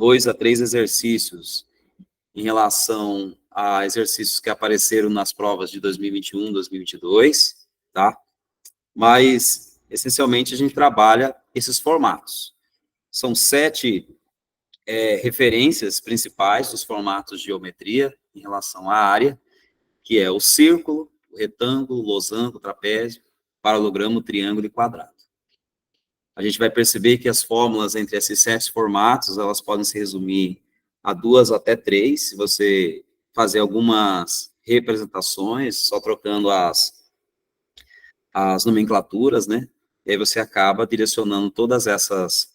2 a 3 exercícios em relação a exercícios que apareceram nas provas de 2021, 2022, tá? Mas, essencialmente, a gente trabalha esses formatos. São 7 referências principais dos formatos de geometria em relação à área, que é o círculo, o retângulo, o losango, o trapézio, paralogramo, o triângulo e quadrado. A gente vai perceber que as fórmulas entre esses 7 formatos, elas podem se resumir a 2 até 3, se você fazer algumas representações, só trocando as nomenclaturas, né? E aí você acaba direcionando todas essas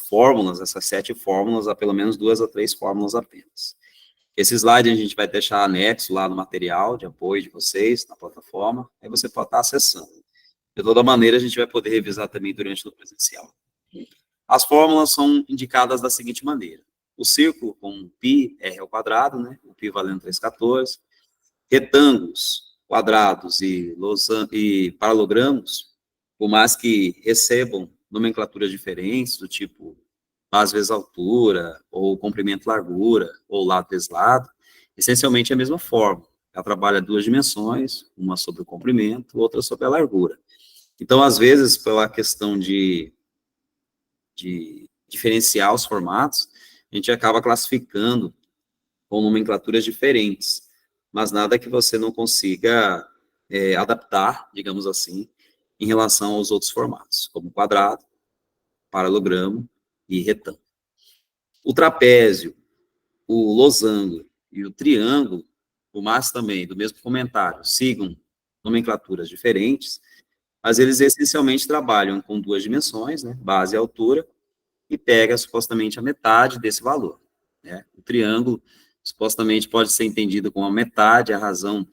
fórmulas, essas 7 fórmulas, a pelo menos 2 a 3 fórmulas apenas. Esse slide a gente vai deixar anexo lá no material de apoio de vocês, na plataforma, aí você pode estar acessando. De toda maneira, a gente vai poder revisar também durante o presencial. As fórmulas são indicadas da seguinte maneira. O círculo com π, r ao quadrado, né? O π valendo 3,14. Retângulos, quadrados e paralogramos, por mais que recebam nomenclaturas diferentes, do tipo base vezes altura, ou comprimento largura, ou lado vezes lado, essencialmente é a mesma forma. Ela trabalha 2 dimensões, uma sobre o comprimento, outra sobre a largura. Então, às vezes, pela questão de diferenciar os formatos, a gente acaba classificando com nomenclaturas diferentes, mas nada que você não consiga adaptar, digamos assim, em relação aos outros formatos, como quadrado, paralogramo e retângulo. O trapézio, o losango e o triângulo, por mais também do mesmo comentário, sigam nomenclaturas diferentes, mas eles essencialmente trabalham com 2 dimensões, né, base e altura, e pega supostamente a metade desse valor, né? O triângulo supostamente pode ser entendido como a metade, a razão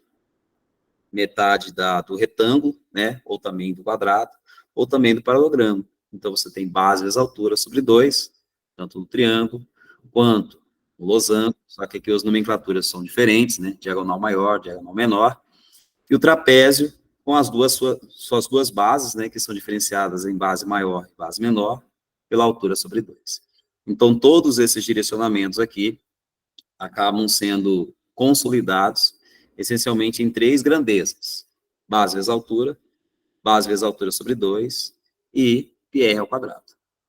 metade do retângulo, né, ou também do quadrado, ou também do paralogramo. Então, você tem base vezes altura sobre 2, tanto no triângulo, quanto no losango, só que aqui as nomenclaturas são diferentes, né, diagonal maior, diagonal menor, e o trapézio, com as suas duas bases, né, que são diferenciadas em base maior e base menor, pela altura sobre 2. Então, todos esses direcionamentos aqui acabam sendo consolidados, essencialmente em 3 grandezas: base vezes altura sobre 2 e πr ao quadrado.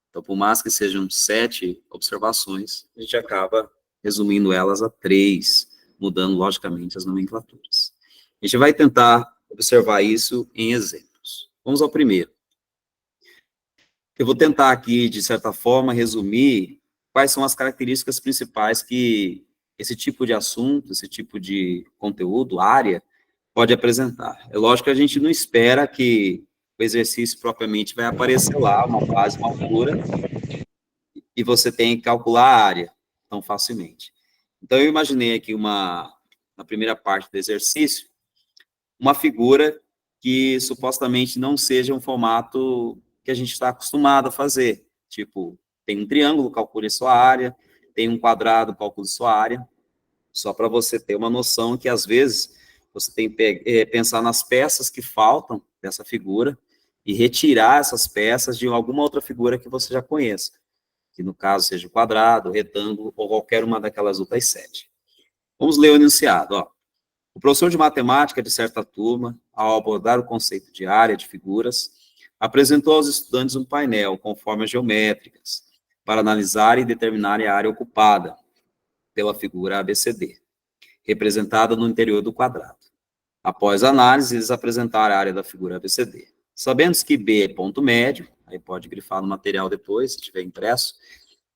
Então, por mais que sejam 7 observações, a gente acaba resumindo elas a 3, mudando, logicamente, as nomenclaturas. A gente vai tentar observar isso em exemplos. Vamos ao primeiro. Eu vou tentar aqui, de certa forma, resumir quais são as características principais que esse tipo de assunto, esse tipo de conteúdo, área, pode apresentar. É lógico que a gente não espera que o exercício propriamente vai aparecer lá, uma base, uma altura, e você tem que calcular a área tão facilmente. Então, eu imaginei aqui na primeira parte do exercício, uma figura que supostamente não seja um formato que a gente está acostumado a fazer. Tipo, tem um triângulo, calcule sua área, tem um quadrado, calcule sua área, só para você ter uma noção que, às vezes, você tem que pensar nas peças que faltam dessa figura e retirar essas peças de alguma outra figura que você já conheça, que no caso seja o quadrado, o retângulo ou qualquer uma daquelas outras 7. Vamos ler o enunciado, ó. O professor de matemática de certa turma, ao abordar o conceito de área de figuras, apresentou aos estudantes um painel com formas geométricas para analisar e determinar a área ocupada pela figura ABCD, representada no interior do quadrado. Após a análise, eles apresentaram a área da figura ABCD. Sabendo que B é ponto médio, aí pode grifar no material depois, se tiver impresso,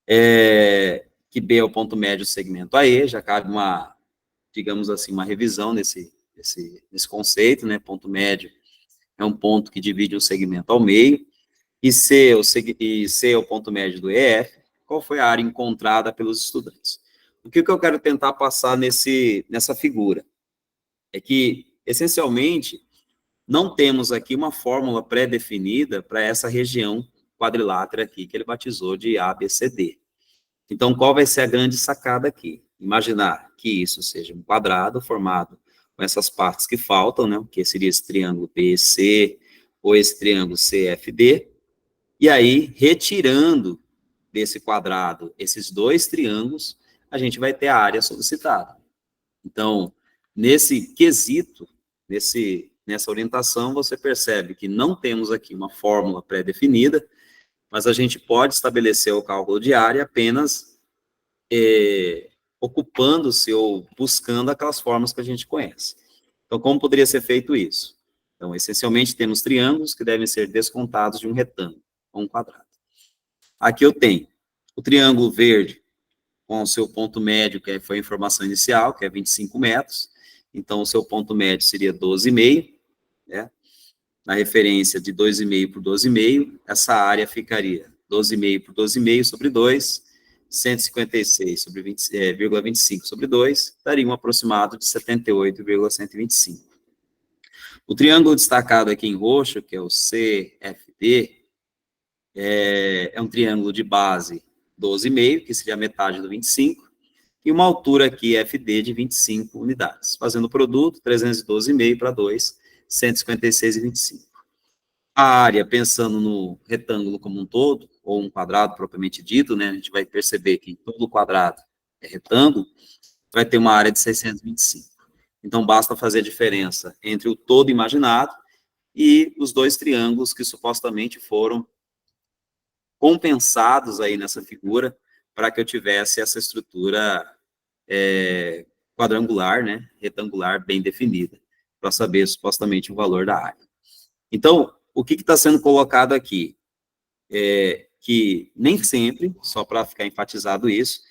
que B é o ponto médio do segmento AE, já cabe uma, digamos assim, uma revisão nesse conceito, né? Ponto médio é um ponto que divide um segmento ao meio, e C é o ponto médio do EF. Qual foi a área encontrada pelos estudantes? O que eu quero tentar passar nessa figura? É que, essencialmente, não temos aqui uma fórmula pré-definida para essa região quadrilátera aqui, que ele batizou de ABCD. Então, qual vai ser a grande sacada aqui? Imaginar que isso seja um quadrado formado com essas partes que faltam, né? Que seria esse triângulo BC ou esse triângulo CFD, e aí retirando desse quadrado esses dois triângulos, a gente vai ter a área solicitada. Então, nesse quesito, nessa orientação, você percebe que não temos aqui uma fórmula pré-definida, mas a gente pode estabelecer o cálculo de área apenas ocupando-se ou buscando aquelas formas que a gente conhece. Então, como poderia ser feito isso? Então, essencialmente, temos triângulos que devem ser descontados de um retângulo, ou um quadrado. Aqui eu tenho o triângulo verde com o seu ponto médio, que foi a informação inicial, que é 25 metros. Então, o seu ponto médio seria 12,5, né? Na referência de 2,5 por 12,5, essa área ficaria 12,5 por 12,5 sobre 2, 156 sobre 20,25 sobre 2, daria um aproximado de 78,125. O triângulo destacado aqui em roxo, que é o CFD, é um triângulo de base 12,5, que seria a metade do 25, e uma altura aqui, FD, de 25 unidades. Fazendo o produto, 312,5 para 2, 156,25. A área, pensando no retângulo como um todo, ou um quadrado propriamente dito, né, a gente vai perceber que todo quadrado é retângulo, vai ter uma área de 625. Então, basta fazer a diferença entre o todo imaginado e os dois triângulos que supostamente foram compensados aí nessa figura para que eu tivesse essa estrutura quadrangular, né, retangular, bem definida, para saber supostamente o valor da área. Então, o que está sendo colocado aqui? Que nem sempre, só para ficar enfatizado isso,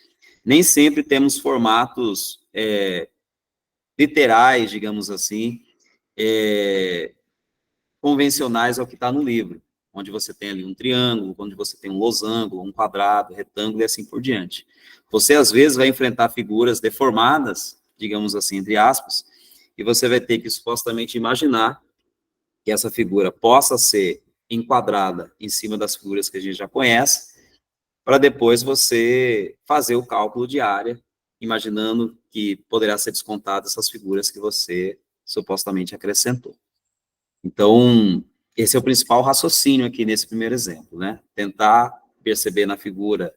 nem sempre temos formatos literais, digamos assim, convencionais ao que está no livro, onde você tem ali um triângulo, onde você tem um losango, um quadrado, retângulo e assim por diante. Você, às vezes, vai enfrentar figuras deformadas, digamos assim, entre aspas, e você vai ter que supostamente imaginar que essa figura possa ser enquadrada em cima das figuras que a gente já conhece, para depois você fazer o cálculo de área, imaginando que poderá ser descontado essas figuras que você supostamente acrescentou. Então, esse é o principal raciocínio aqui nesse primeiro exemplo, né? Tentar perceber na figura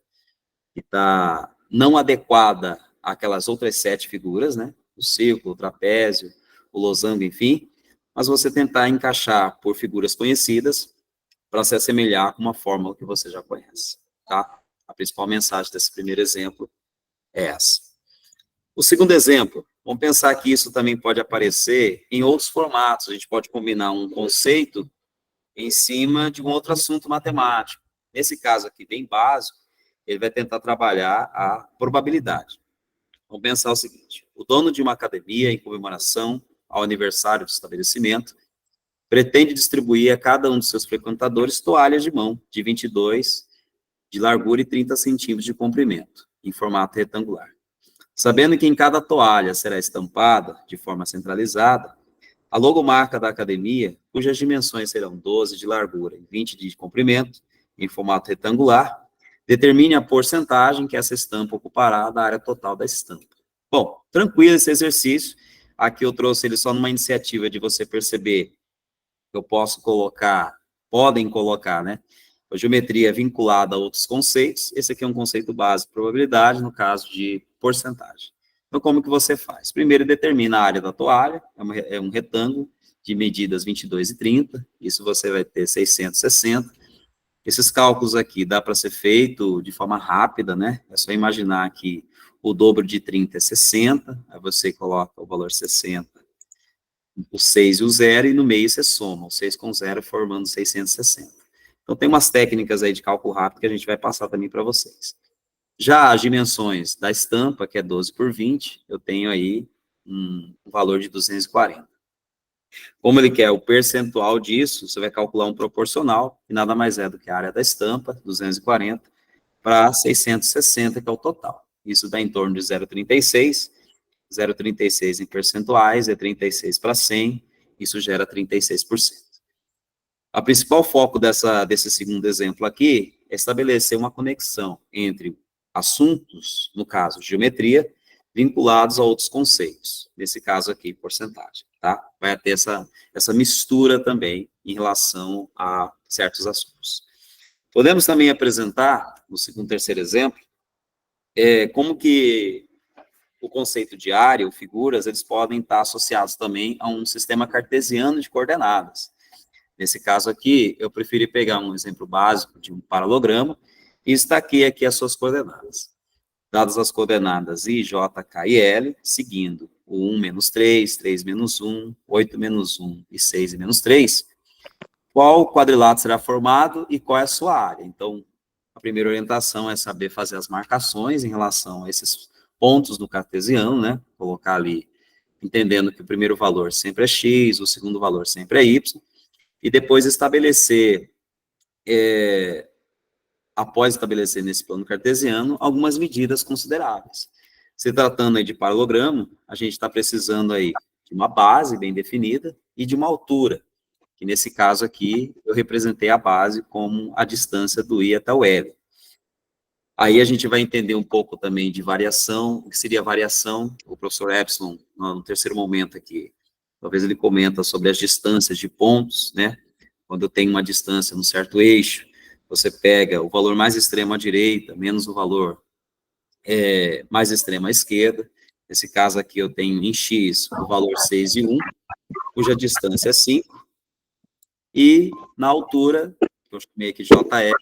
que está não adequada àquelas outras 7 figuras, né? O círculo, o trapézio, o losango, enfim, mas você tentar encaixar por figuras conhecidas para se assemelhar com uma fórmula que você já conhece, tá? A principal mensagem desse primeiro exemplo é essa. O segundo exemplo, vamos pensar que isso também pode aparecer em outros formatos. A gente pode combinar um conceito em cima de um outro assunto matemático. Nesse caso aqui, bem básico, ele vai tentar trabalhar a probabilidade. Vamos pensar o seguinte: o dono de uma academia, em comemoração ao aniversário do estabelecimento, pretende distribuir a cada um de seus frequentadores toalhas de mão de 22 de largura e 30 centímetros de comprimento, em formato retangular. Sabendo que em cada toalha será estampada, de forma centralizada, a logomarca da academia, cujas dimensões serão 12 de largura e 20 de comprimento, em formato retangular, determine a porcentagem que essa estampa ocupará da área total da estampa. Bom, tranquilo esse exercício. Aqui eu trouxe ele só numa iniciativa de você perceber que eu posso colocar, podem colocar, né? A geometria vinculada a outros conceitos. Esse aqui é um conceito básico, probabilidade, no caso de porcentagem. Então, como que você faz? Primeiro, determina a área da toalha, é um retângulo de medidas 22 e 30, isso você vai ter 660. Esses cálculos aqui dá para ser feito de forma rápida, né? É só imaginar que o dobro de 30 é 60, aí você coloca o valor 60, o 6 e o 0, e no meio você soma o 6 com 0, formando 660. Então, tem umas técnicas aí de cálculo rápido que a gente vai passar também para vocês. Já as dimensões da estampa, que é 12 por 20, eu tenho aí um valor de 240. Como ele quer o percentual disso, você vai calcular um proporcional, que nada mais é do que a área da estampa, 240, para 660, que é o total. Isso dá em torno de 0,36. 0,36 em percentuais é 36 para 100, isso gera 36%. A principal foco desse segundo exemplo aqui é estabelecer uma conexão entre assuntos, no caso, geometria, vinculados a outros conceitos. Nesse caso aqui, porcentagem, tá? Vai ter essa mistura também em relação a certos assuntos. Podemos também apresentar, no segundo, terceiro exemplo, como que o conceito de área ou figuras, eles podem estar associados também a um sistema cartesiano de coordenadas. Nesse caso aqui, eu preferi pegar um exemplo básico de um paralograma e destaquei aqui as suas coordenadas. Dadas as coordenadas I, J, K e L, seguindo o 1 menos 3, 3 menos 1, 8 menos 1 e 6 e menos 3, qual quadrilátero será formado e qual é a sua área? Então, a primeira orientação é saber fazer as marcações em relação a esses pontos do cartesiano, né? Colocar ali, entendendo que o primeiro valor sempre é x, o segundo valor sempre é y, e depois estabelecer, após estabelecer nesse plano cartesiano, algumas medidas consideráveis. Se tratando aí de paralogramo, a gente está precisando aí de uma base bem definida e de uma altura, que nesse caso aqui, eu representei a base como a distância do I até o L. Aí a gente vai entender um pouco também de variação, o que seria variação, o professor Epsilon, no terceiro momento aqui, talvez ele comenta sobre as distâncias de pontos, né? Quando eu tenho uma distância num certo eixo, você pega o valor mais extremo à direita, menos o valor mais extremo à esquerda. Nesse caso aqui eu tenho em x o valor 6 e 1, cuja distância é 5, e na altura, que eu chamei aqui de JF,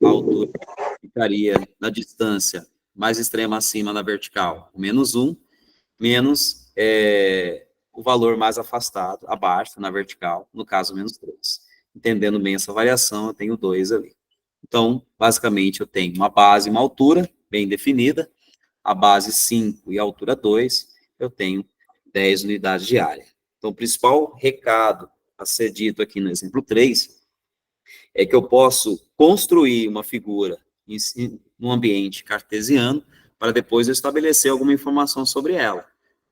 a altura ficaria na distância mais extrema acima na vertical, o menos 1, menos o valor mais afastado, abaixo, na vertical, no caso, menos 3. Entendendo bem essa variação, eu tenho 2 ali. Então, basicamente, eu tenho uma base e uma altura bem definida, a base 5 e a altura 2, eu tenho 10 unidades de área. Então, o principal recado a ser dito aqui no exemplo 3 é que eu posso construir uma figura num ambiente cartesiano para depois eu estabelecer alguma informação sobre ela.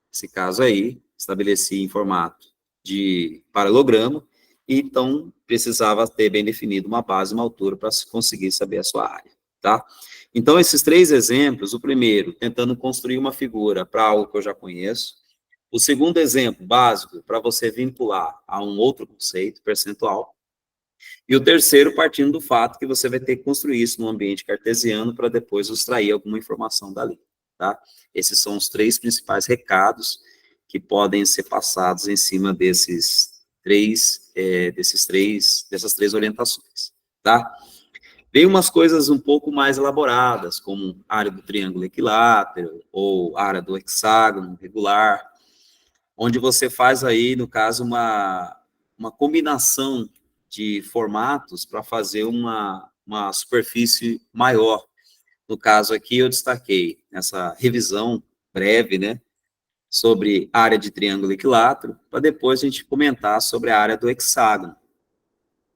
Nesse caso aí, estabeleci em formato de paralogramo, e então precisava ter bem definido uma base e uma altura para se conseguir saber a sua área, tá? Então, esses 3 exemplos, o primeiro, tentando construir uma figura para algo que eu já conheço. O segundo exemplo, básico, para você vincular a um outro conceito, percentual. E o terceiro, partindo do fato que você vai ter que construir isso no ambiente cartesiano para depois extrair alguma informação dali, tá? Esses são os 3 principais recados que podem ser passados em cima dessas 3 orientações, tá? Vem umas coisas um pouco mais elaboradas, como área do triângulo equilátero, ou área do hexágono regular, onde você faz aí, no caso, uma combinação de formatos para fazer uma superfície maior. No caso aqui, eu destaquei essa revisão breve, né, sobre a área de triângulo equilátero, para depois a gente comentar sobre a área do hexágono.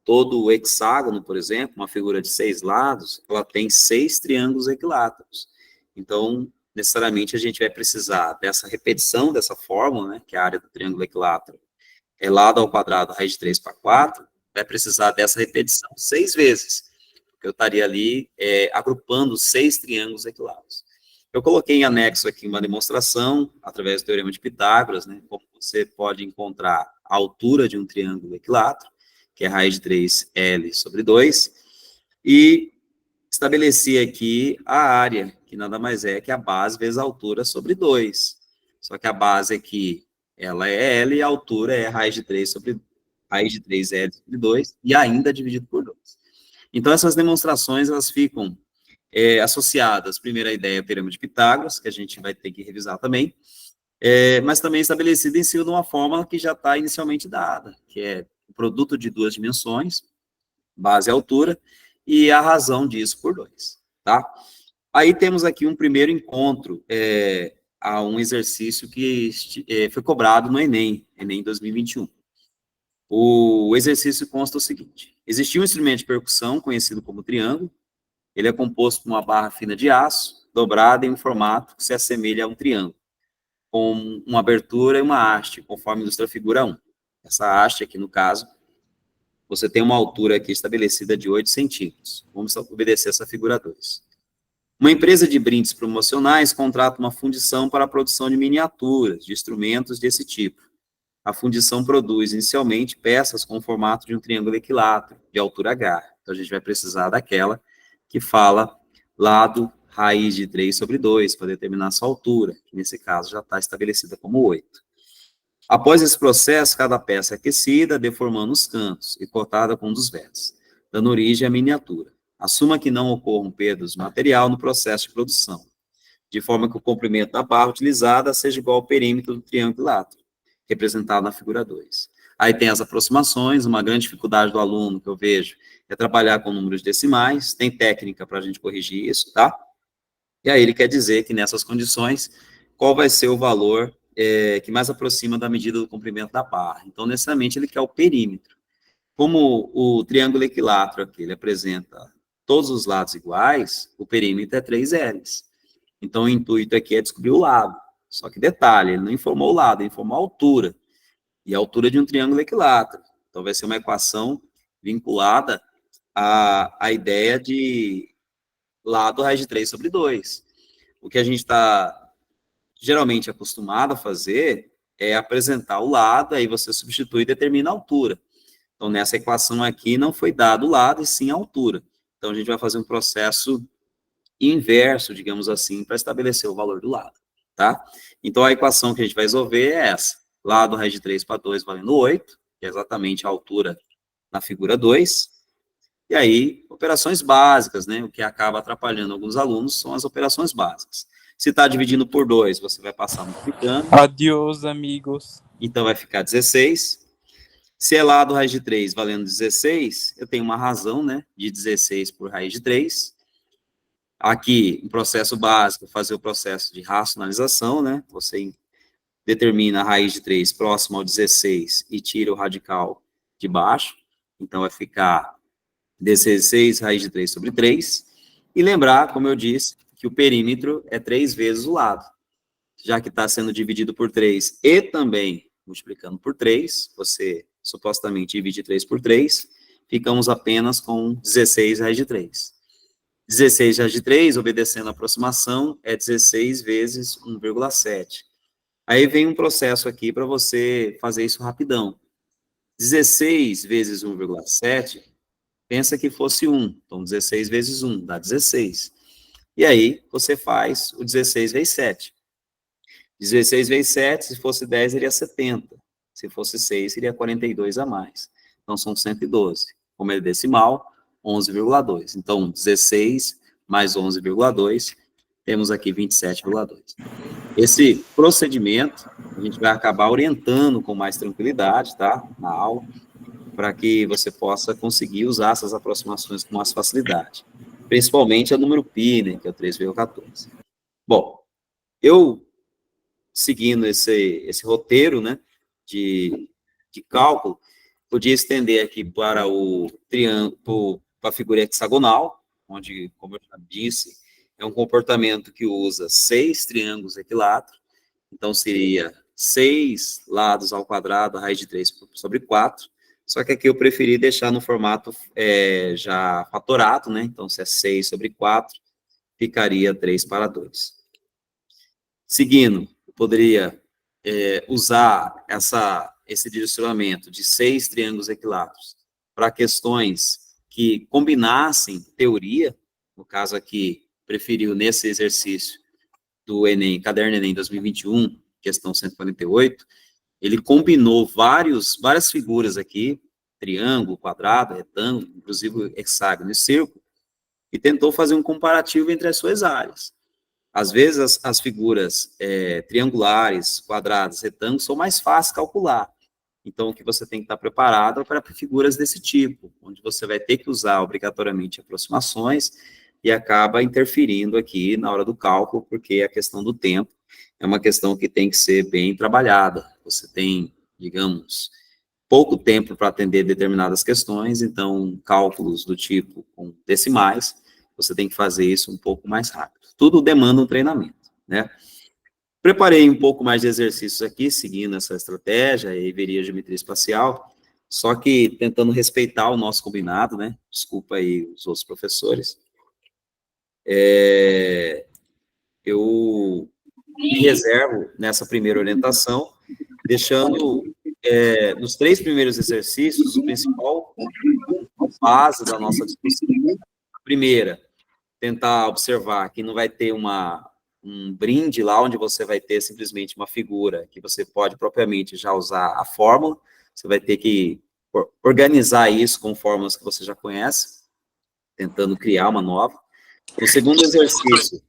Todo o hexágono, por exemplo, uma figura de 6 lados, ela tem 6 triângulos equiláteros. Então, necessariamente, a gente vai precisar dessa repetição dessa fórmula, né, que é a área do triângulo equilátero, é lado ao quadrado, raiz de 3 para 4, vai precisar dessa repetição 6 vezes, porque eu estaria ali agrupando 6 triângulos equiláteros. Eu coloquei em anexo aqui uma demonstração, através do Teorema de Pitágoras, né, como você pode encontrar a altura de um triângulo equilátero, que é raiz de 3L sobre 2, e estabeleci aqui a área, que nada mais é que a base vezes a altura sobre 2. Só que a base aqui, ela é L, e a altura é raiz de 3 sobre raiz de 3L sobre 2, e ainda dividido por 2. Então, essas demonstrações, elas ficam associadas, primeiro, à ideia do Teorema de Pitágoras, que a gente vai ter que revisar também, mas também estabelecida em cima de uma fórmula que já está inicialmente dada, que é o produto de 2 dimensões, base e altura, e a razão disso por 2, tá? Aí temos aqui um primeiro encontro a um exercício que foi cobrado no Enem 2021. O exercício consta o seguinte: existia um instrumento de percussão conhecido como triângulo, ele é composto por uma barra fina de aço, dobrada em um formato que se assemelha a um triângulo, com uma abertura e uma haste, conforme ilustra a figura 1. Essa haste aqui, no caso, você tem uma altura aqui estabelecida de 8 centímetros. Vamos obedecer essa figura 2. Uma empresa de brindes promocionais contrata uma fundição para a produção de miniaturas, de instrumentos desse tipo. A fundição produz, inicialmente, peças com o formato de um triângulo equilátero, de altura H. Então, a gente vai precisar daquela que fala lado raiz de 3 sobre 2, para determinar a sua altura, que nesse caso já está estabelecida como 8. Após esse processo, cada peça é aquecida, deformando os cantos e cortada com um dos vértices, dando origem à miniatura. Assuma que não ocorram perdas de material no processo de produção, de forma que o comprimento da barra utilizada seja igual ao perímetro do triângulo equilátero, representado na figura 2. Aí tem as aproximações, uma grande dificuldade do aluno que eu vejo é trabalhar com números decimais, tem técnica para a gente corrigir isso, tá? E aí ele quer dizer que nessas condições, qual vai ser o valor que mais aproxima da medida do comprimento da barra. Então, necessariamente, ele quer o perímetro. Como o triângulo equilátero aqui, ele apresenta todos os lados iguais, o perímetro é 3 L's. Então, o intuito aqui é descobrir o lado. Só que detalhe, ele não informou o lado, ele informou a altura. E a altura de um triângulo equilátero. Então, vai ser uma equação vinculada à ideia de lado raiz de 3 sobre 2. O que a gente está geralmente acostumado a fazer é apresentar o lado, aí você substitui e determina a altura. Então, nessa equação aqui, não foi dado o lado, e sim a altura. Então, a gente vai fazer um processo inverso, digamos assim, para estabelecer o valor do lado, tá? Então, a equação que a gente vai resolver é essa. Lado raiz de 3 para 2 valendo 8, que é exatamente a altura na figura 2. E aí, operações básicas, né? O que acaba atrapalhando alguns alunos são as operações básicas. Se está dividindo por 2, você vai passar multiplicando. Adiós, amigos. Então, vai ficar 16. Se é lado raiz de 3 valendo 16, eu tenho uma razão, né, de 16 por raiz de 3. Aqui, um processo básico, fazer o processo de racionalização, né, você determina a raiz de 3 próximo ao 16 e tira o radical de baixo. Então, vai ficar 16 raiz de 3 sobre 3. E lembrar, como eu disse, que o perímetro é 3 vezes o lado. Já que está sendo dividido por 3 e também multiplicando por 3, você supostamente divide 3 por 3, ficamos apenas com 16 raiz de 3. 16 raiz de 3, obedecendo a aproximação, é 16 vezes 1,7. Aí vem um processo aqui para você fazer isso rapidão. 16 vezes 1,7, pensa que fosse 1. Então, 16 vezes 1 dá 16. E aí, você faz o 16 vezes 7. 16 vezes 7, se fosse 10, seria 70. Se fosse 6, seria 42 a mais. Então, são 112. Como é decimal, 11,2. Então, 16 mais 11,2, temos aqui 27,2. Esse procedimento, a gente vai acabar orientando com mais tranquilidade, tá? Na aula, para que você possa conseguir usar essas aproximações com mais facilidade. Principalmente a número π, né, que é o 3,14. Bom, eu, seguindo esse roteiro, né, de cálculo, podia estender aqui para o triângulo, para a figura hexagonal, onde, como eu já disse, é um comportamento que usa 6 triângulos equiláteros, então seria 6 lados ao quadrado, a raiz de 3 sobre 4, só que aqui eu preferi deixar no formato já fatorado, né? Então, se é 6 sobre 4, ficaria 3 para 2. Seguindo, eu poderia usar esse direcionamento de 6 triângulos equiláteros para questões que combinassem teoria, no caso aqui, preferiu nesse exercício do Enem, Caderno Enem 2021, questão 148, ele combinou várias figuras aqui, triângulo, quadrado, retângulo, inclusive hexágono e círculo, e tentou fazer um comparativo entre as suas áreas. Às vezes, as figuras triangulares, quadradas, retângulos, são mais fáceis de calcular. Então, o que você tem que estar preparado é para figuras desse tipo, onde você vai ter que usar obrigatoriamente aproximações e acaba interferindo aqui na hora do cálculo, porque a questão do tempo é uma questão que tem que ser bem trabalhada. Você tem, digamos, pouco tempo para atender determinadas questões, então, cálculos do tipo com decimais, você tem que fazer isso um pouco mais rápido. Tudo demanda um treinamento, né? Preparei um pouco mais de exercícios aqui, seguindo essa estratégia, e veria geometria espacial, só que tentando respeitar o nosso combinado, né? Desculpa aí os outros professores. Eu me reservo nessa primeira orientação, deixando nos 3 primeiros exercícios, o principal base da nossa discussão. A primeira, tentar observar que não vai ter um brinde lá onde você vai ter simplesmente uma figura, que você pode propriamente já usar a fórmula, você vai ter que organizar isso com fórmulas que você já conhece, tentando criar uma nova. No segundo exercício,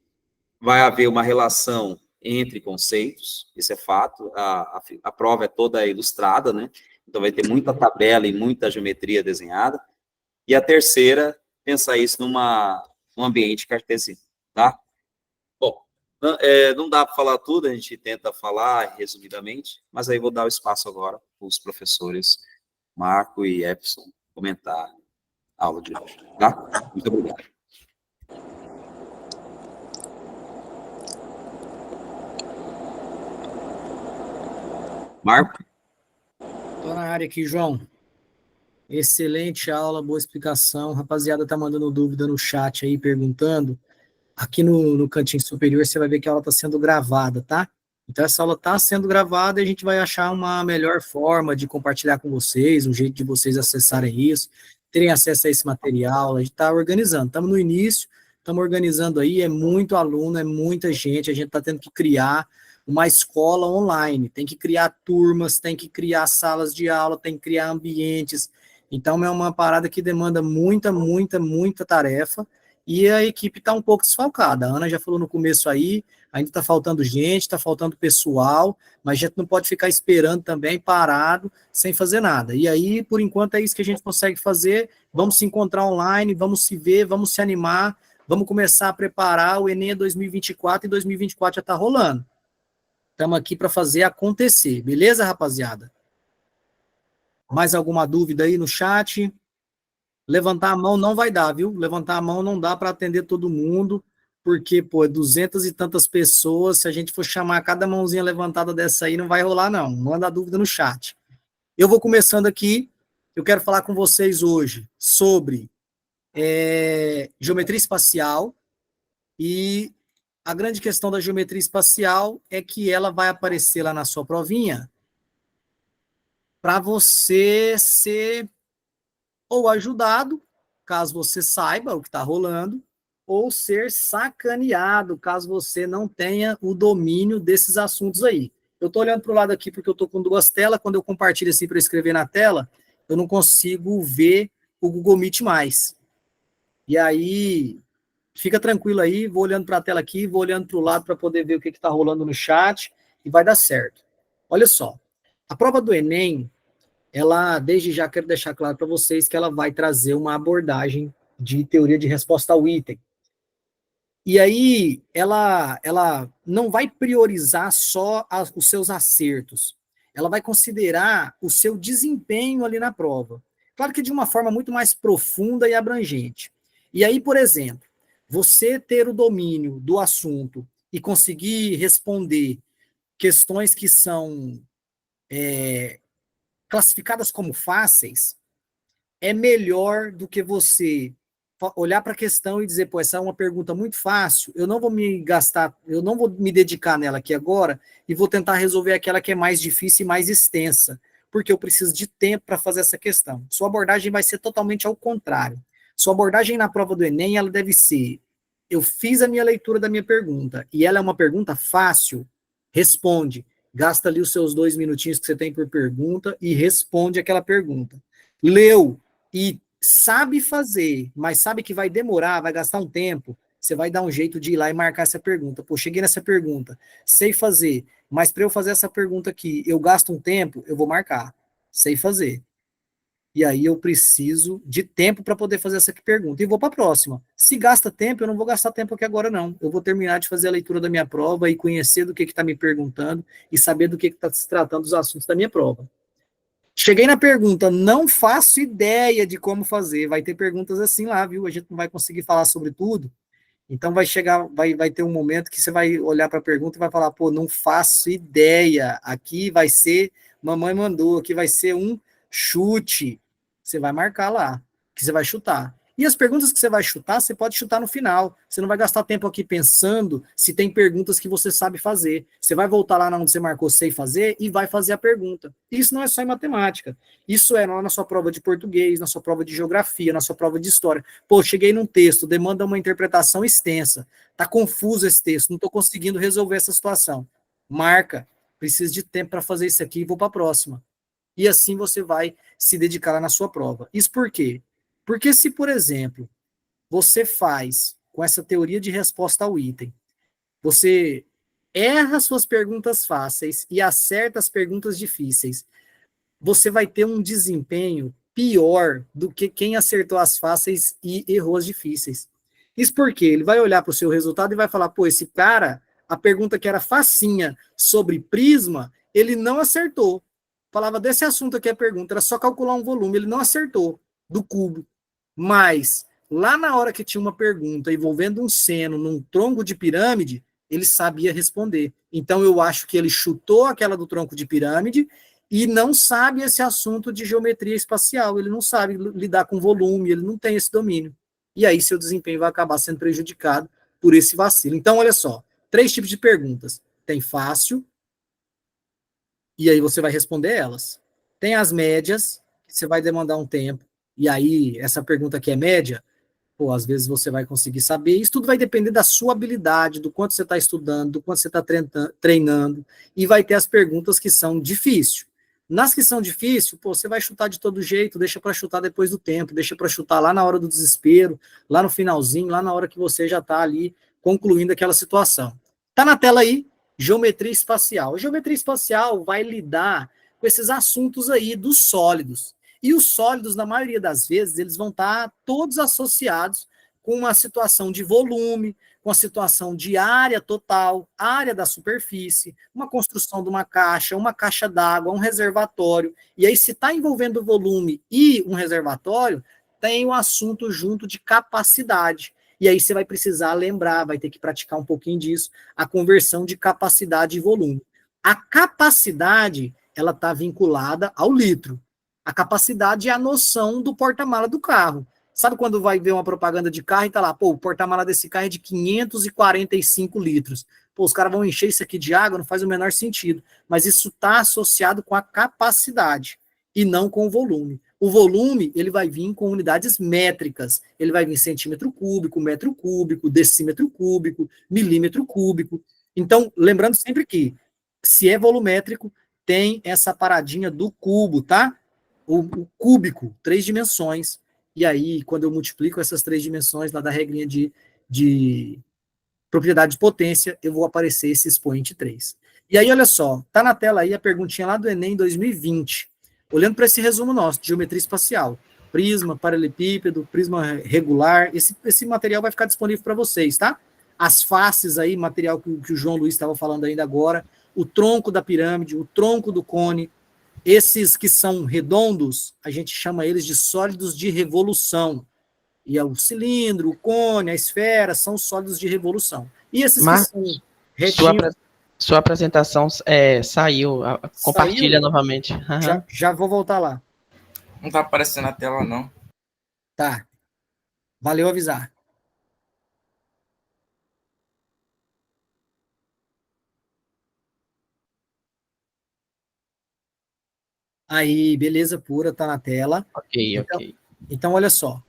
vai haver uma relação entre conceitos, isso é fato, a prova é toda ilustrada, né? Então vai ter muita tabela e muita geometria desenhada. E a terceira, pensar isso num ambiente cartesiano, tá? Bom, não dá para falar tudo, a gente tenta falar resumidamente, mas aí vou dar o espaço agora para os professores Marco e Epson comentar a aula de hoje, tá? Muito obrigado. Marco? Estou na área aqui, João. Excelente aula, boa explicação. Rapaziada, tá mandando dúvida no chat aí, perguntando. Aqui no cantinho superior, você vai ver que a aula está sendo gravada, tá? Então, essa aula está sendo gravada e a gente vai achar uma melhor forma de compartilhar com vocês, um jeito de vocês acessarem isso, terem acesso a esse material. A gente está organizando, estamos no início, estamos organizando aí, é muito aluno, é muita gente, a gente está tendo que criar uma escola online, tem que criar turmas, tem que criar salas de aula, tem que criar ambientes. Então, é uma parada que demanda muita tarefa, e a equipe está um pouco desfalcada. A Ana já falou no começo aí, ainda está faltando gente, está faltando pessoal, mas a gente não pode ficar esperando também, parado, sem fazer nada. E aí, por enquanto, é isso que a gente consegue fazer. Vamos se encontrar online, vamos se ver, vamos se animar, vamos começar a preparar o Enem 2024, e 2024 já está rolando. Estamos aqui para fazer acontecer, beleza, rapaziada? Mais alguma dúvida aí no chat? Levantar a mão não vai dar, viu? Levantar a mão não dá para atender todo mundo, porque, pô, 200 e tantas pessoas, se a gente for chamar cada mãozinha levantada dessa aí, não vai rolar, não. Manda a dúvida no chat. Eu vou começando aqui, eu quero falar com vocês hoje sobre geometria espacial, e a grande questão da geometria espacial é que ela vai aparecer lá na sua provinha para você ser ou ajudado, caso você saiba o que está rolando, ou ser sacaneado, caso você não tenha o domínio desses assuntos aí. Eu estou olhando para o lado aqui porque eu estou com duas telas, quando eu compartilho assim para escrever na tela, eu não consigo ver o Google Meet mais. E aí, fica tranquilo aí, vou olhando para a tela aqui, vou olhando para o lado para poder ver o que está rolando no chat, e vai dar certo. Olha só, a prova do Enem, ela, desde já quero deixar claro para vocês que ela vai trazer uma abordagem de teoria de resposta ao item. E aí, ela não vai priorizar só os seus acertos, ela vai considerar o seu desempenho ali na prova. Claro que de uma forma muito mais profunda e abrangente. E aí, por exemplo, você ter o domínio do assunto e conseguir responder questões que são classificadas como fáceis, é melhor do que você olhar para a questão e dizer, pô, essa é uma pergunta muito fácil, eu não vou me gastar, eu não vou me dedicar nela aqui agora e vou tentar resolver aquela que é mais difícil e mais extensa, porque eu preciso de tempo para fazer essa questão. Sua abordagem vai ser totalmente ao contrário. Sua abordagem na prova do Enem, ela deve ser, eu fiz a minha leitura da minha pergunta, e ela é uma pergunta fácil, responde, gasta ali os seus 2 minutinhos que você tem por pergunta e responde aquela pergunta. Leu e sabe fazer, mas sabe que vai demorar, vai gastar um tempo, você vai dar um jeito de ir lá e marcar essa pergunta. Pô, cheguei nessa pergunta, sei fazer, mas para eu fazer essa pergunta aqui, eu gasto um tempo, eu vou marcar, sei fazer. E aí eu preciso de tempo para poder fazer essa pergunta. E vou para a próxima. Se gasta tempo, eu não vou gastar tempo aqui agora, não. Eu vou terminar de fazer a leitura da minha prova e conhecer do que está me perguntando e saber do que está se tratando os assuntos da minha prova. Cheguei na pergunta, não faço ideia de como fazer. Vai ter perguntas assim lá, viu? A gente não vai conseguir falar sobre tudo. Então vai ter um momento que você vai olhar para a pergunta e vai falar, pô, não faço ideia. Aqui vai ser, mamãe mandou, aqui vai ser um chute. Você vai marcar lá, que você vai chutar. E as perguntas que você vai chutar, você pode chutar no final. Você não vai gastar tempo aqui pensando se tem perguntas que você sabe fazer. Você vai voltar lá onde você marcou sei fazer e vai fazer a pergunta. Isso não é só em matemática. Isso é lá na sua prova de português, na sua prova de geografia, na sua prova de história. Pô, cheguei num texto, demanda uma interpretação extensa. Tá confuso esse texto, não estou conseguindo resolver essa situação. Marca. Preciso de tempo para fazer isso aqui e vou para a próxima. E assim você vai se dedicar lá na sua prova. Isso por quê? Porque se, por exemplo, você faz com essa teoria de resposta ao item, você erra suas perguntas fáceis e acerta as perguntas difíceis, você vai ter um desempenho pior do que quem acertou as fáceis e errou as difíceis. Isso porque ele vai olhar para o seu resultado e vai falar, pô, esse cara, a pergunta que era facinha sobre prisma, ele não acertou. Falava desse assunto aqui a pergunta, era só calcular um volume, ele não acertou do cubo. Mas, lá na hora que tinha uma pergunta envolvendo um seno num tronco de pirâmide, ele sabia responder. Então, eu acho que ele chutou aquela do tronco de pirâmide e não sabe esse assunto de geometria espacial, ele não sabe lidar com volume, ele não tem esse domínio. E aí, seu desempenho vai acabar sendo prejudicado por esse vacilo. Então, olha só, 3 tipos de perguntas. Tem fácil, e aí você vai responder elas. Tem as médias, que você vai demandar um tempo, e aí, essa pergunta que é média, pô, às vezes você vai conseguir saber. Isso tudo vai depender da sua habilidade, do quanto você está estudando, do quanto você está treinando, e vai ter as perguntas que são difíceis. Nas que são difíceis, pô, você vai chutar de todo jeito, deixa para chutar depois do tempo, deixa para chutar lá na hora do desespero, lá no finalzinho, lá na hora que você já está ali concluindo aquela situação. Tá na tela aí, geometria espacial. A geometria espacial vai lidar com esses assuntos aí dos sólidos. E os sólidos, na maioria das vezes, eles vão estar todos associados com uma situação de volume, com a situação de área total, área da superfície, uma construção de uma caixa d'água, um reservatório. E aí, se está envolvendo volume e um reservatório, tem um assunto junto de capacidade. E aí você vai precisar lembrar, vai ter que praticar um pouquinho disso, a conversão de capacidade e volume. A capacidade, ela está vinculada ao litro. A capacidade é a noção do porta-mala do carro. Sabe quando vai ver uma propaganda de carro e tá lá, pô, o porta-mala desse carro é de 545 litros. Pô, os caras vão encher isso aqui de água, não faz o menor sentido. Mas isso está associado com a capacidade e não com o volume. O volume, ele vai vir com unidades métricas. Ele vai vir centímetro cúbico, metro cúbico, decímetro cúbico, milímetro cúbico. Então, lembrando sempre que, se é volumétrico, tem essa paradinha do cubo, tá? O cúbico, 3 dimensões, e aí, quando eu multiplico essas 3 dimensões, lá da regrinha de propriedade de potência, eu vou aparecer esse expoente 3. E aí, olha só, tá na tela aí a perguntinha lá do Enem 2020, olhando para esse resumo nosso, de geometria espacial, prisma, paralelepípedo, prisma regular, esse material vai ficar disponível para vocês, tá? As faces aí, material que o João Luiz estava falando ainda agora, o tronco da pirâmide, o tronco do cone. Esses que são redondos, a gente chama eles de sólidos de revolução. E é o cilindro, o cone, a esfera, são sólidos de revolução. E esses que são retinhos... Sua apresentação saiu. Compartilha novamente. Uhum. Já vou voltar lá. Não tá aparecendo na tela, não. Tá. Valeu avisar. Aí, beleza pura, tá na tela. Ok. Então, olha só.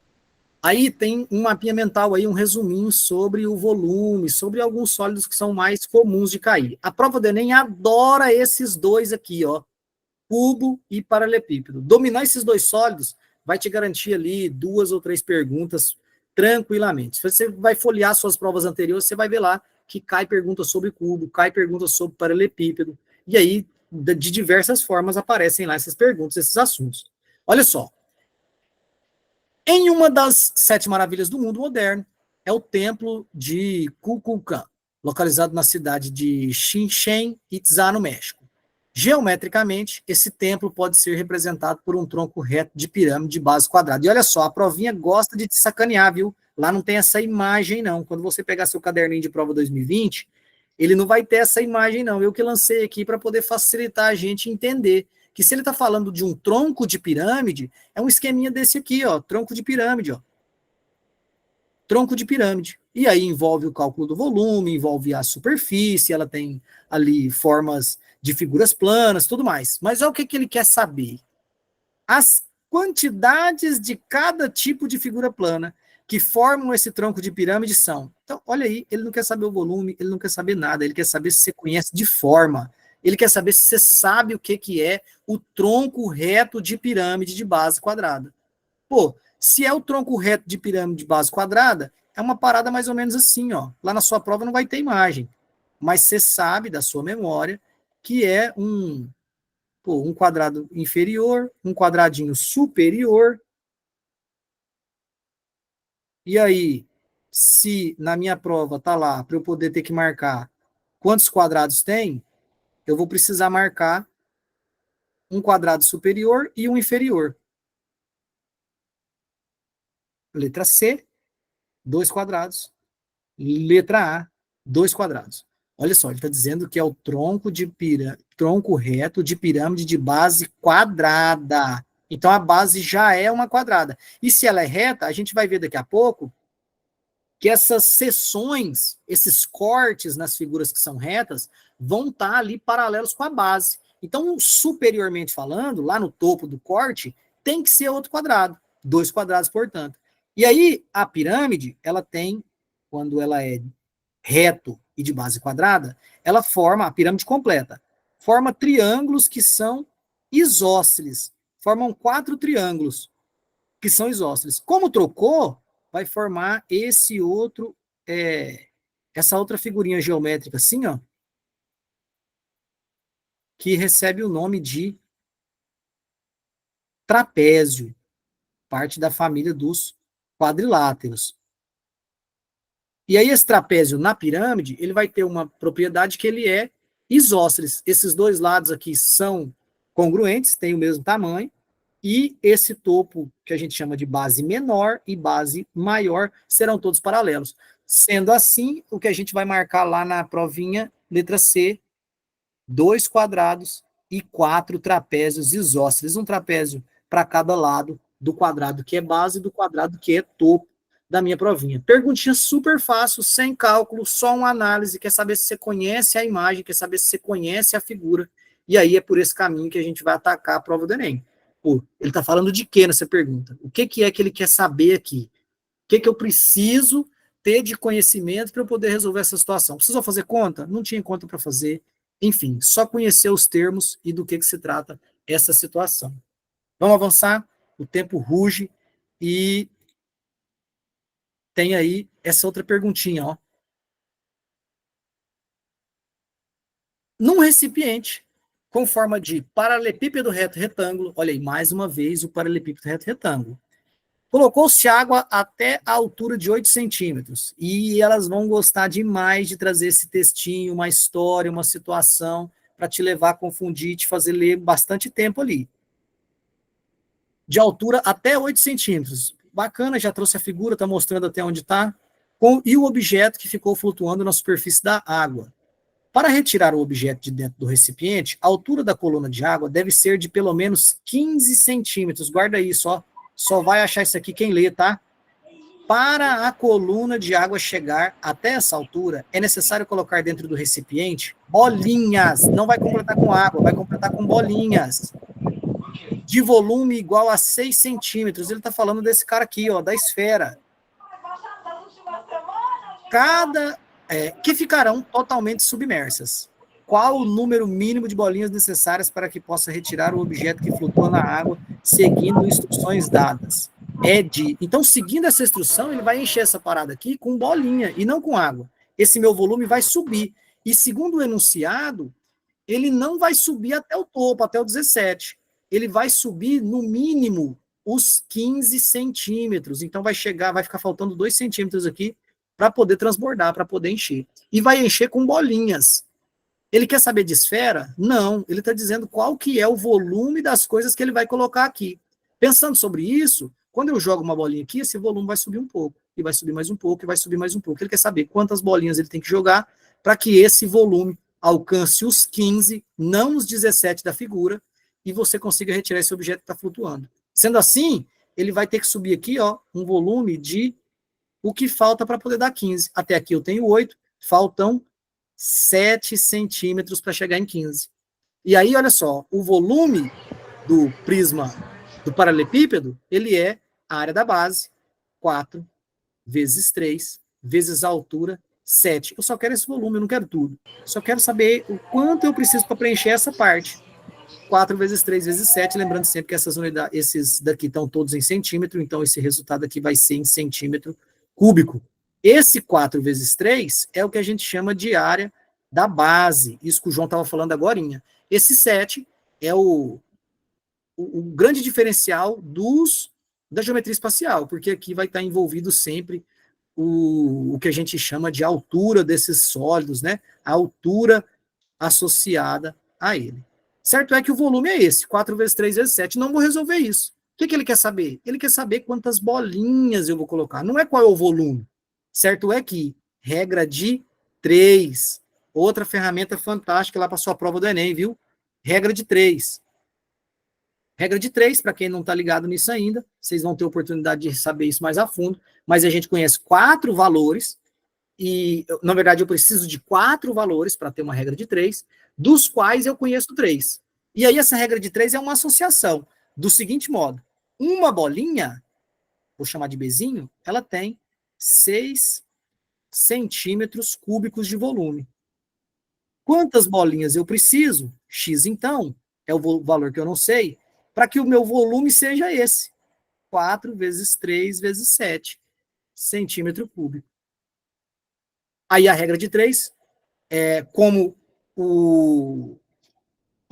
Aí tem um mapinha mental aí, um resuminho sobre o volume, sobre alguns sólidos que são mais comuns de cair. A prova do Enem adora esses dois aqui, ó. Cubo e paralelepípedo. Dominar esses dois sólidos vai te garantir ali 2 ou 3 perguntas tranquilamente. Se você vai folhear suas provas anteriores, você vai ver lá que cai pergunta sobre cubo, cai pergunta sobre paralelepípedo. E aí, de diversas formas, aparecem lá essas perguntas, esses assuntos. Olha só. Em uma das 7 maravilhas do mundo moderno, é o templo de Kukulcán, localizado na cidade de Chichén Itzá, no México. Geometricamente, esse templo pode ser representado por um tronco reto de pirâmide de base quadrada. E olha só, a provinha gosta de te sacanear, viu? Lá não tem essa imagem, não. Quando você pegar seu caderninho de prova 2020, ele não vai ter essa imagem, não. Eu que lancei aqui para poder facilitar a gente entender que se ele está falando de um tronco de pirâmide, é um esqueminha desse aqui, ó, tronco de pirâmide, ó. tronco de pirâmide. E aí envolve o cálculo do volume, envolve a superfície, ela tem ali formas de figuras planas, tudo mais. Mas olha o que ele quer saber. As quantidades de cada tipo de figura plana que formam esse tronco de pirâmide são. Então, olha aí, ele não quer saber o volume, ele não quer saber nada, ele quer saber se você conhece de forma, ele quer saber se você sabe o que é o tronco reto de pirâmide de base quadrada. Pô, se é o tronco reto de pirâmide de base quadrada, é uma parada mais ou menos assim, ó. Lá na sua prova não vai ter imagem, mas você sabe da sua memória que é um quadrado inferior, um quadradinho superior. E aí, se na minha prova tá lá, para eu poder ter que marcar quantos quadrados tem, eu vou precisar marcar um quadrado superior e um inferior. Letra C, 2 quadrados. Letra A, 2 quadrados. Olha só, ele está dizendo que é o tronco reto de pirâmide de base quadrada. Então, a base já é uma quadrada. E se ela é reta, a gente vai ver daqui a pouco que essas seções, esses cortes nas figuras que são retas, vão estar ali paralelos com a base. Então, superiormente falando, lá no topo do corte, tem que ser outro quadrado. 2 quadrados, portanto. E aí, a pirâmide, ela tem, quando ela é reto e de base quadrada, ela forma a pirâmide completa. Forma triângulos que são isósceles. Formam 4 triângulos que são isósceles. Como trocou, vai formar essa outra figurinha geométrica assim, ó, que recebe o nome de trapézio, parte da família dos quadriláteros. E aí esse trapézio na pirâmide, ele vai ter uma propriedade que ele é isósceles. Esses dois lados aqui são congruentes, têm o mesmo tamanho, e esse topo, que a gente chama de base menor e base maior, serão todos paralelos. Sendo assim, o que a gente vai marcar lá na provinha, letra C, 2 quadrados e 4 trapézios isósceles. Um trapézio para cada lado do quadrado que é base e do quadrado que é topo da minha provinha. Perguntinha super fácil, sem cálculo, só uma análise, quer saber se você conhece a imagem, quer saber se você conhece a figura, e aí é por esse caminho que a gente vai atacar a prova do Enem. Pô, ele está falando de quê nessa pergunta? O que é que ele quer saber aqui? O que eu preciso ter de conhecimento para eu poder resolver essa situação? Precisou fazer conta? Não tinha conta para fazer. Enfim, só conhecer os termos e do que se trata essa situação. Vamos avançar? O tempo ruge e tem aí essa outra perguntinha, ó. Num recipiente com forma de paralelepípedo reto retângulo, olha aí, mais uma vez o paralelepípedo reto retângulo, colocou-se água até a altura de 8 centímetros, e elas vão gostar demais de trazer esse textinho, uma história, uma situação, para te levar a confundir, te fazer ler bastante tempo ali. De altura até 8 centímetros. Bacana, já trouxe a figura, está mostrando até onde está. E o objeto que ficou flutuando na superfície da água. Para retirar o objeto de dentro do recipiente, a altura da coluna de água deve ser de pelo menos 15 centímetros. Guarda isso, ó. Só vai achar isso aqui quem lê, tá? Para a coluna de água chegar até essa altura, é necessário colocar dentro do recipiente bolinhas. Não vai completar com água, vai completar com bolinhas. De volume igual a 6 centímetros. Ele está falando desse cara aqui, ó, da esfera. Que ficarão totalmente submersas. Qual o número mínimo de bolinhas necessárias para que possa retirar o objeto que flutua na água, seguindo instruções dadas? Então, seguindo essa instrução, ele vai encher essa parada aqui com bolinha e não com água. Esse meu volume vai subir. E segundo o enunciado, ele não vai subir até o topo, até o 17. Ele vai subir, no mínimo, os 15 centímetros. Então, vai ficar faltando 2 centímetros aqui para poder transbordar, para poder encher. E vai encher com bolinhas. Ele quer saber de esfera? Não. Ele está dizendo qual que é o volume das coisas que ele vai colocar aqui. Pensando sobre isso, quando eu jogo uma bolinha aqui, esse volume vai subir um pouco, e vai subir mais um pouco, e vai subir mais um pouco. Ele quer saber quantas bolinhas ele tem que jogar para que esse volume alcance os 15, não os 17 da figura, e você consiga retirar esse objeto que está flutuando. Sendo assim, ele vai ter que subir aqui, ó, um volume de o que falta para poder dar 15. Até aqui eu tenho 8, faltam 7 centímetros para chegar em 15. E aí, olha só, o volume do prisma do paralelepípedo, ele é a área da base, 4 vezes 3, vezes a altura, 7. Eu só quero esse volume, eu não quero tudo. Só quero saber o quanto eu preciso para preencher essa parte. 4 vezes 3 vezes 7, lembrando sempre que essas unidades, esses daqui estão todos em centímetro, então esse resultado aqui vai ser em centímetro cúbico. Esse 4 vezes 3 é o que a gente chama de área da base, isso que o João estava falando agorinha. Esse 7 é o grande diferencial da geometria espacial, porque aqui vai estar envolvido sempre o que a gente chama de altura desses sólidos, né? A altura associada a ele. Certo é que o volume é esse, 4 vezes 3 vezes 7. Não vou resolver isso. O que ele quer saber? Ele quer saber quantas bolinhas eu vou colocar. Não é qual é o volume. Certo é que regra de 3. Outra ferramenta fantástica lá para sua prova do Enem, viu? Regra de 3. Regra de 3, para quem não está ligado nisso ainda, vocês vão ter oportunidade de saber isso mais a fundo, mas a gente conhece 4 valores, e, na verdade, eu preciso de 4 valores para ter uma regra de 3, dos quais eu conheço 3. E aí essa regra de 3 é uma associação do seguinte modo: uma bolinha, vou chamar de Bzinho, ela tem 6 centímetros cúbicos de volume. Quantas bolinhas eu preciso? X, então, é o valor que eu não sei, para que o meu volume seja esse. 4 vezes 3 vezes 7 centímetro cúbico. Aí a regra de 3, como o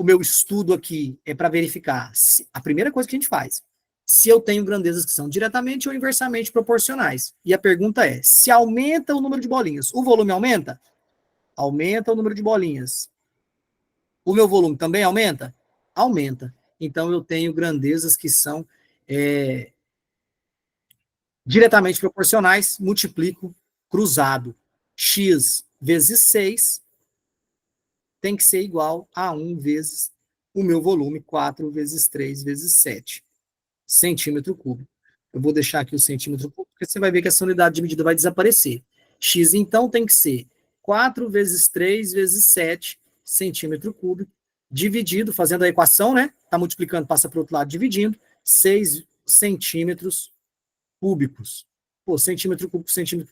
meu estudo aqui é para verificar a primeira coisa que a gente faz, se eu tenho grandezas que são diretamente ou inversamente proporcionais. E a pergunta é, se aumenta o número de bolinhas, o volume aumenta? Aumenta o número de bolinhas. O meu volume também aumenta? Aumenta. Então, eu tenho grandezas que são diretamente proporcionais, multiplico cruzado. X vezes 6 tem que ser igual a 1 vezes o meu volume, 4 vezes 3 vezes 7 centímetro cúbico. Eu vou deixar aqui o centímetro cúbico, porque você vai ver que essa unidade de medida vai desaparecer. X, então, tem que ser 4 vezes 3 vezes 7 centímetro cúbico, dividido, fazendo a equação, né? Está multiplicando, passa para o outro lado, dividindo, 6 centímetros cúbicos. Pô, centímetro cúbico,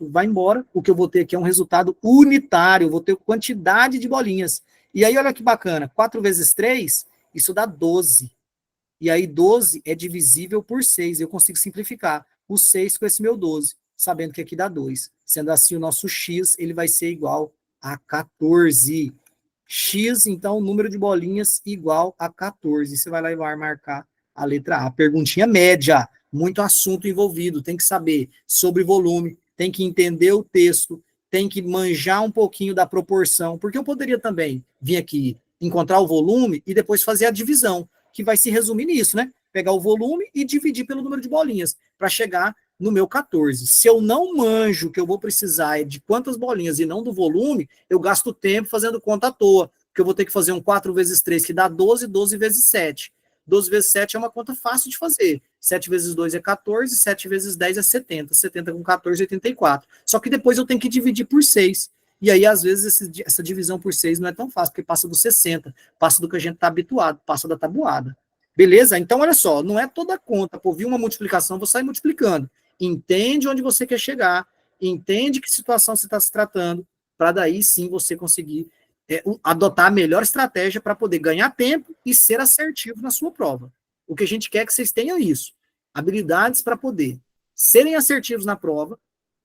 vai embora. O que eu vou ter aqui é um resultado unitário, eu vou ter quantidade de bolinhas. E aí, olha que bacana, 4 vezes 3, isso dá 12. E aí, 12 é divisível por 6. Eu consigo simplificar o 6 com esse meu 12, sabendo que aqui dá 2. Sendo assim, o nosso x ele vai ser igual a 14. X, então, o número de bolinhas igual a 14. Você vai lá e vai marcar a letra A. Perguntinha média. Muito assunto envolvido. Tem que saber sobre volume, tem que entender o texto, tem que manjar um pouquinho da proporção. Porque eu poderia também vir aqui, encontrar o volume e depois fazer a divisão, que vai se resumir nisso, né? Pegar o volume e dividir pelo número de bolinhas, para chegar no meu 14. Se eu não manjo que eu vou precisar de quantas bolinhas e não do volume, eu gasto tempo fazendo conta à toa, porque eu vou ter que fazer um 4 vezes 3, que dá 12, 12 vezes 7. 12 vezes 7 é uma conta fácil de fazer. 7 vezes 2 é 14, 7 vezes 10 é 70. 70 com 14 é 84. Só que depois eu tenho que dividir por 6. E aí, às vezes, essa divisão por 6 não é tão fácil, porque passa do 60, passa do que a gente está habituado, passa da tabuada. Beleza? Então, olha só, não é toda conta. Por vir uma multiplicação, vou sair multiplicando. Entende onde você quer chegar, entende que situação você está se tratando, para daí sim você conseguir adotar a melhor estratégia para poder ganhar tempo e ser assertivo na sua prova. O que a gente quer é que vocês tenham isso. Habilidades para poder serem assertivos na prova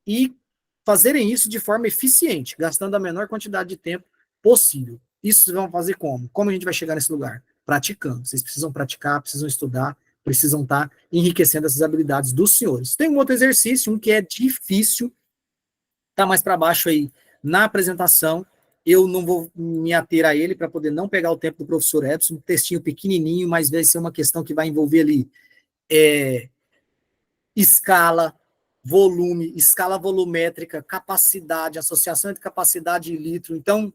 e fazerem isso de forma eficiente, gastando a menor quantidade de tempo possível. Isso vocês vão fazer como? Como a gente vai chegar nesse lugar? Praticando. Vocês precisam praticar, precisam estudar, precisam estar enriquecendo essas habilidades dos senhores. Tem um outro exercício, um que é difícil, está mais para baixo aí na apresentação. Eu não vou me ater a ele para poder não pegar o tempo do professor Edson, um textinho pequenininho, mas vai ser uma questão que vai envolver ali escala, volume, escala volumétrica, capacidade, associação entre capacidade e litro. Então,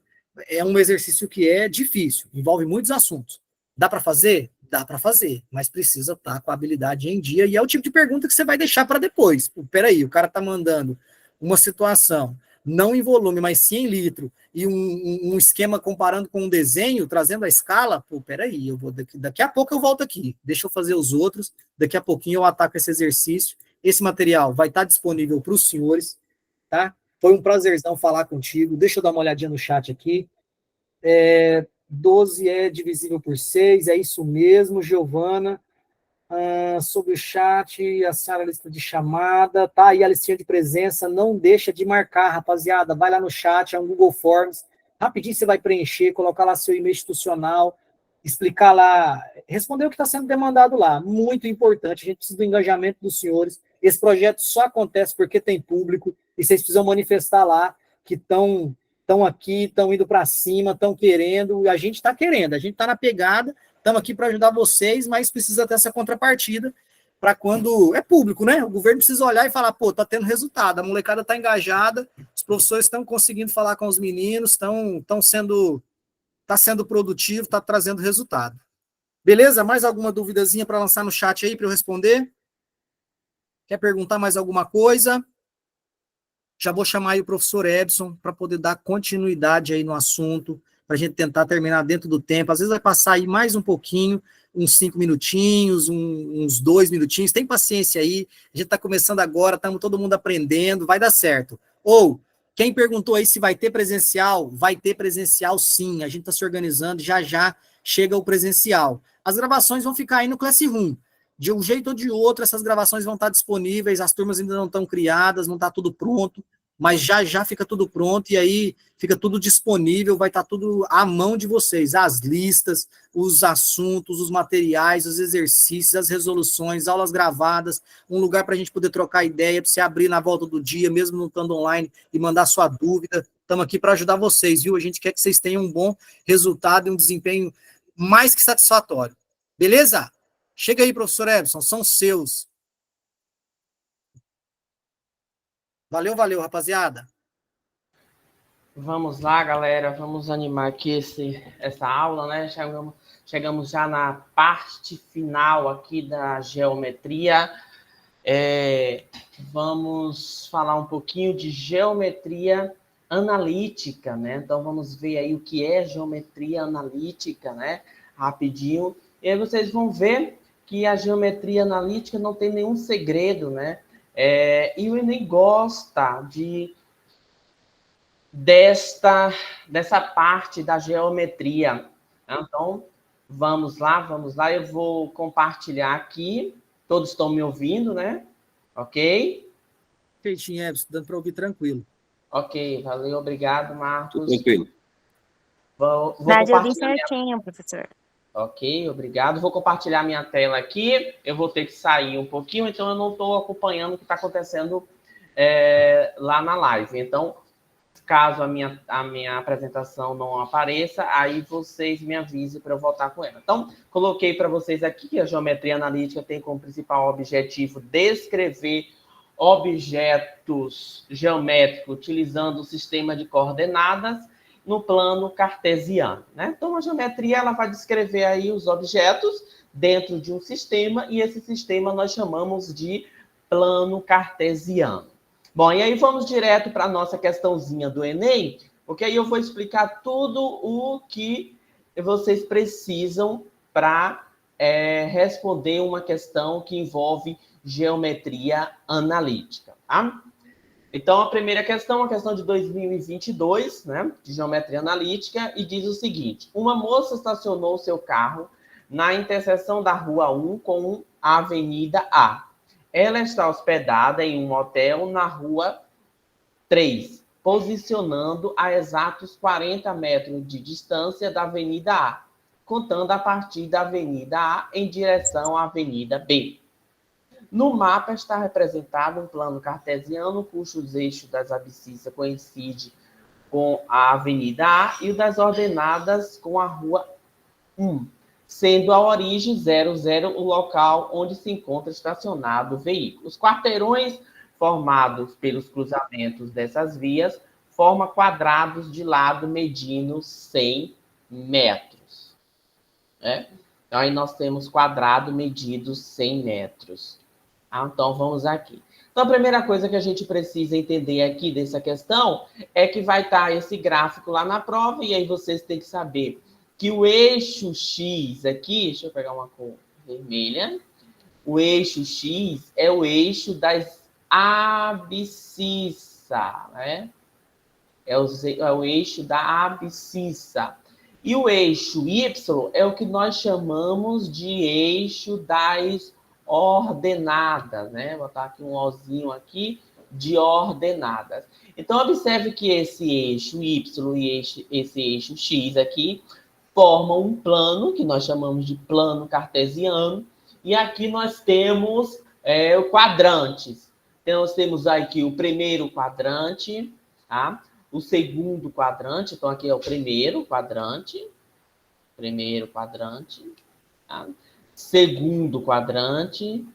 é um exercício que é difícil, envolve muitos assuntos. Dá para fazer? dá para fazer, mas precisa estar com a habilidade em dia, e é o tipo de pergunta que você vai deixar para depois. Peraí, o cara está mandando uma situação, não em volume, mas sim em litro, e um esquema comparando com um desenho, trazendo a escala, peraí, eu vou daqui a pouco eu volto aqui, deixa eu fazer os outros, daqui a pouquinho eu ataco esse exercício. Esse material vai estar disponível para os senhores, tá? Foi um prazerzão falar contigo, deixa eu dar uma olhadinha no chat aqui. 12 é divisível por 6, é isso mesmo, Giovana. Sobre o chat, a lista de chamada, tá aí a listinha de presença, não deixa de marcar, rapaziada, vai lá no chat, é um Google Forms, rapidinho você vai preencher, colocar lá seu e-mail institucional, explicar lá, responder o que está sendo demandado lá, muito importante, a gente precisa do engajamento dos senhores, esse projeto só acontece porque tem público, e vocês precisam manifestar lá que estão aqui, estão indo para cima, estão querendo, e a gente está querendo, a gente está na pegada, estamos aqui para ajudar vocês, mas precisa ter essa contrapartida para quando é público, né? O governo precisa olhar e falar, pô, tá tendo resultado, a molecada está engajada, os professores estão conseguindo falar com os meninos, está sendo produtivo, está trazendo resultado. Beleza? Mais alguma duvidazinha para lançar no chat aí para eu responder? Quer perguntar mais alguma coisa? Já vou chamar aí o professor Edson para poder dar continuidade aí no assunto, para a gente tentar terminar dentro do tempo. Às vezes vai passar aí mais um pouquinho, uns 5 minutinhos, uns 2 minutinhos. Tem paciência aí, a gente está começando agora, estamos todo mundo aprendendo, vai dar certo. Ou, quem perguntou aí se vai ter presencial sim, a gente está se organizando, já chega o presencial. As gravações vão ficar aí no Classroom. De um jeito ou de outro, essas gravações vão estar disponíveis, as turmas ainda não estão criadas, não está tudo pronto, mas já fica tudo pronto, e aí fica tudo disponível, vai estar tudo à mão de vocês, as listas, os assuntos, os materiais, os exercícios, as resoluções, aulas gravadas, um lugar para a gente poder trocar ideia, para você abrir na volta do dia, mesmo não estando online, e mandar sua dúvida. Estamos aqui para ajudar vocês, viu? A gente quer que vocês tenham um bom resultado e um desempenho mais que satisfatório. Beleza? Chega aí, professor Edson, são seus. Valeu, rapaziada. Vamos lá, galera, vamos animar aqui essa aula, né? Chegamos já na parte final aqui da geometria. Vamos falar um pouquinho de geometria analítica, né? Então, vamos ver aí o que é geometria analítica, né? Rapidinho. E aí vocês vão ver que a geometria analítica não tem nenhum segredo, né? E o Enem gosta dessa parte da geometria. Então, vamos lá, eu vou compartilhar aqui. Todos estão me ouvindo, né? Ok? Feitinho, Edson, dando para ouvir tranquilo. Ok, valeu, obrigado, Marcos. Tranquilo. Vou Vai ouvir compartilhar certinho, professor. Ok, obrigado. Vou compartilhar minha tela aqui. Eu vou ter que sair um pouquinho, então eu não estou acompanhando o que está acontecendo lá na live. Então, caso a minha apresentação não apareça, aí vocês me avisem para eu voltar com ela. Então, coloquei para vocês aqui que a geometria analítica tem como principal objetivo descrever objetos geométricos utilizando o sistema de coordenadas no plano cartesiano, né? Então, a geometria ela vai descrever aí os objetos dentro de um sistema, e esse sistema nós chamamos de plano cartesiano. Bom, e aí vamos direto para a nossa questãozinha do Enem, porque aí eu vou explicar tudo o que vocês precisam para responder uma questão que envolve geometria analítica, tá? Então, a primeira questão, a questão de 2022, né, de geometria analítica, e diz o seguinte: uma moça estacionou seu carro na interseção da Rua 1 com a Avenida A. Ela está hospedada em um hotel na Rua 3, posicionando a exatos 40 metros de distância da Avenida A, contando a partir da Avenida A em direção à Avenida B. No mapa está representado um plano cartesiano cujos eixos das abscissas coincidem com a Avenida A e o das ordenadas com a Rua 1, sendo a origem 00 o local onde se encontra estacionado o veículo. Os quarteirões formados pelos cruzamentos dessas vias formam quadrados de lado medindo 100 metros. Então, aí nós temos quadrado medido 100 metros. Então, vamos aqui. Então, a primeira coisa que a gente precisa entender aqui dessa questão é que vai estar esse gráfico lá na prova, e aí vocês têm que saber que o eixo X aqui, deixa eu pegar uma cor vermelha, o eixo X é o eixo das abscissa, né? É o eixo da abscissa. E o eixo Y é o que nós chamamos de eixo das ordenadas, né? Vou botar aqui um Ozinho aqui de ordenadas. Então, observe que esse eixo Y e esse eixo X aqui formam um plano, que nós chamamos de plano cartesiano, e aqui nós temos quadrantes. Então, nós temos aqui o primeiro quadrante, tá? O segundo quadrante, então aqui é o primeiro quadrante, tá? Segundo quadrante,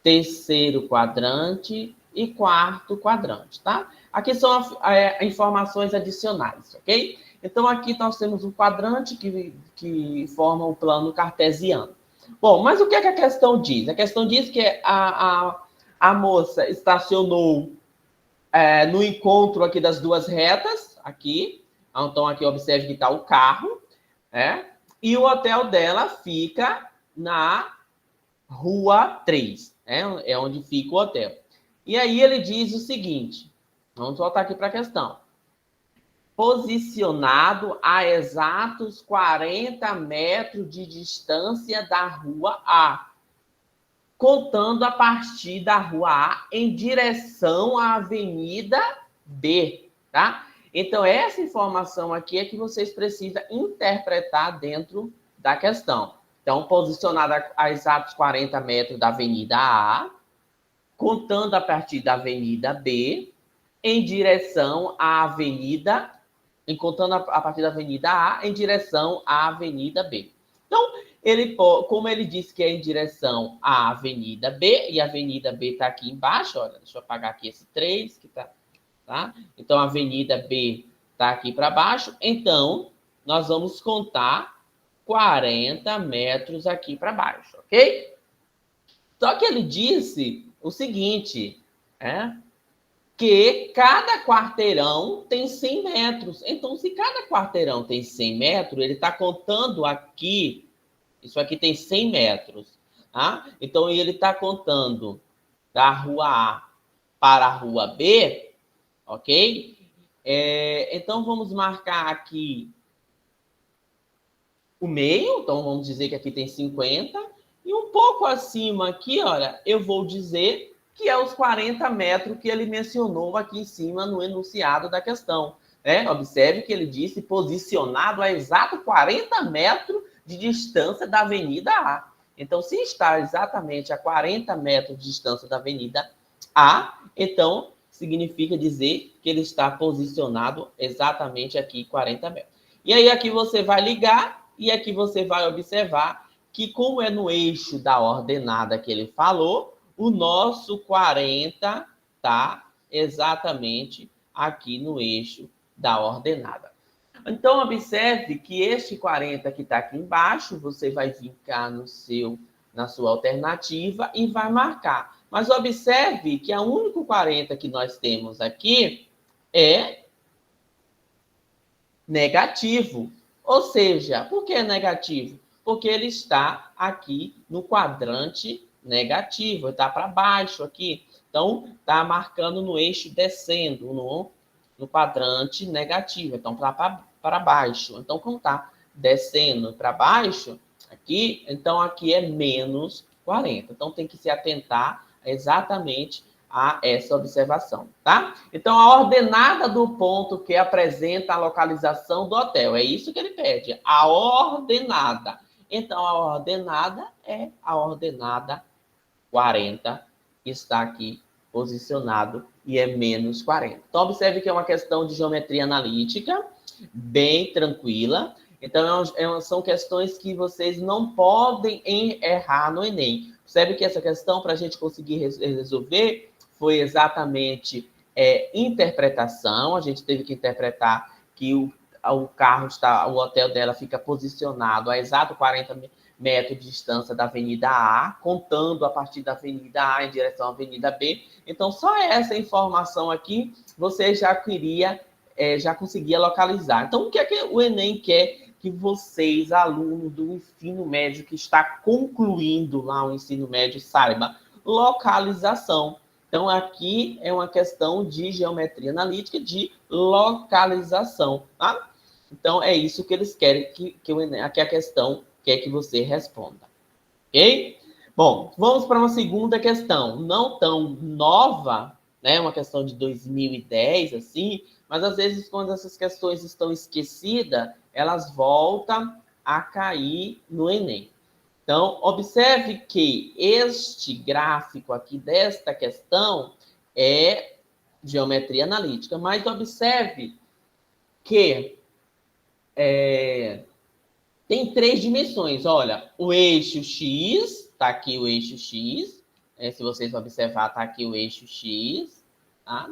terceiro quadrante e quarto quadrante, tá? Aqui são informações adicionais, ok? Então, aqui nós temos um quadrante que forma o plano cartesiano. Bom, mas o que é que a questão diz? A questão diz que a moça estacionou no encontro aqui das duas retas, aqui. Então, aqui observe que está o carro, né? E o hotel dela fica na Rua 3, né? É onde fica o hotel. E aí ele diz o seguinte, vamos voltar aqui para a questão. Posicionado a exatos 40 metros de distância da Rua A, contando a partir da Rua A em direção à Avenida B, tá? Então, essa informação aqui é que vocês precisam interpretar dentro da questão. Então, posicionada a exatos 40 metros da Avenida A, contando a partir da Avenida B, em direção à Avenida, contando a partir da Avenida A, em direção à Avenida B. Então, como ele disse que é em direção à Avenida B, e a Avenida B está aqui embaixo, olha, deixa eu apagar aqui esse 3, que tá? Então, a Avenida B está aqui para baixo, então, nós vamos contar 40 metros aqui para baixo, ok? Só que ele disse o seguinte, que cada quarteirão tem 100 metros. Então, se cada quarteirão tem 100 metros, ele está contando aqui, isso aqui tem 100 metros, tá? Então, ele está contando da Rua A para a Rua B, ok? Então, vamos marcar aqui o meio, então vamos dizer que aqui tem 50, e um pouco acima aqui, olha, eu vou dizer que é os 40 metros que ele mencionou aqui em cima no enunciado da questão. Observe que ele disse posicionado a exato 40 metros de distância da Avenida A. Então, se está exatamente a 40 metros de distância da Avenida A, então significa dizer que ele está posicionado exatamente aqui 40 metros. E aí aqui você vai ligar e aqui você vai observar que, como é no eixo da ordenada que ele falou, o nosso 40 está exatamente aqui no eixo da ordenada. Então, observe que este 40 que está aqui embaixo, você vai vincar na sua alternativa e vai marcar. Mas observe que o único 40 que nós temos aqui é negativo. Ou seja, por que é negativo? Porque ele está aqui no quadrante negativo, está para baixo aqui. Então, está marcando no eixo descendo, no quadrante negativo. Então, para baixo. Então, como está descendo para baixo, aqui, então aqui é menos 40. Então, tem que se atentar exatamente a essa observação, tá? Então, a ordenada do ponto que apresenta a localização do hotel. É isso que ele pede, a ordenada. Então, a ordenada é a ordenada 40, que está aqui posicionado, e é menos 40. Então, observe que é uma questão de geometria analítica, bem tranquila. Então, são questões que vocês não podem errar no Enem. Observe que essa questão, para a gente conseguir resolver, foi exatamente interpretação. A gente teve que interpretar que o hotel dela fica posicionado a exato 40 metro de distância da Avenida A, contando a partir da Avenida A em direção à Avenida B. Então, só essa informação aqui você já queria, já conseguia localizar. Então, o que é que o Enem quer que vocês, alunos do ensino médio, que está concluindo lá o ensino médio, saiba? Localização. Então, aqui é uma questão de geometria analítica, de localização, tá? Então, é isso que eles querem que o Enem, aqui a questão quer que você responda. Ok? Bom, vamos para uma segunda questão, não tão nova, né? Uma questão de 2010, assim, mas às vezes quando essas questões estão esquecidas, elas voltam a cair no Enem. Então, observe que este gráfico aqui desta questão é geometria analítica, mas observe que tem 3 dimensões. Olha, o eixo X, está aqui o eixo X, se vocês observar, está aqui o eixo X, tá?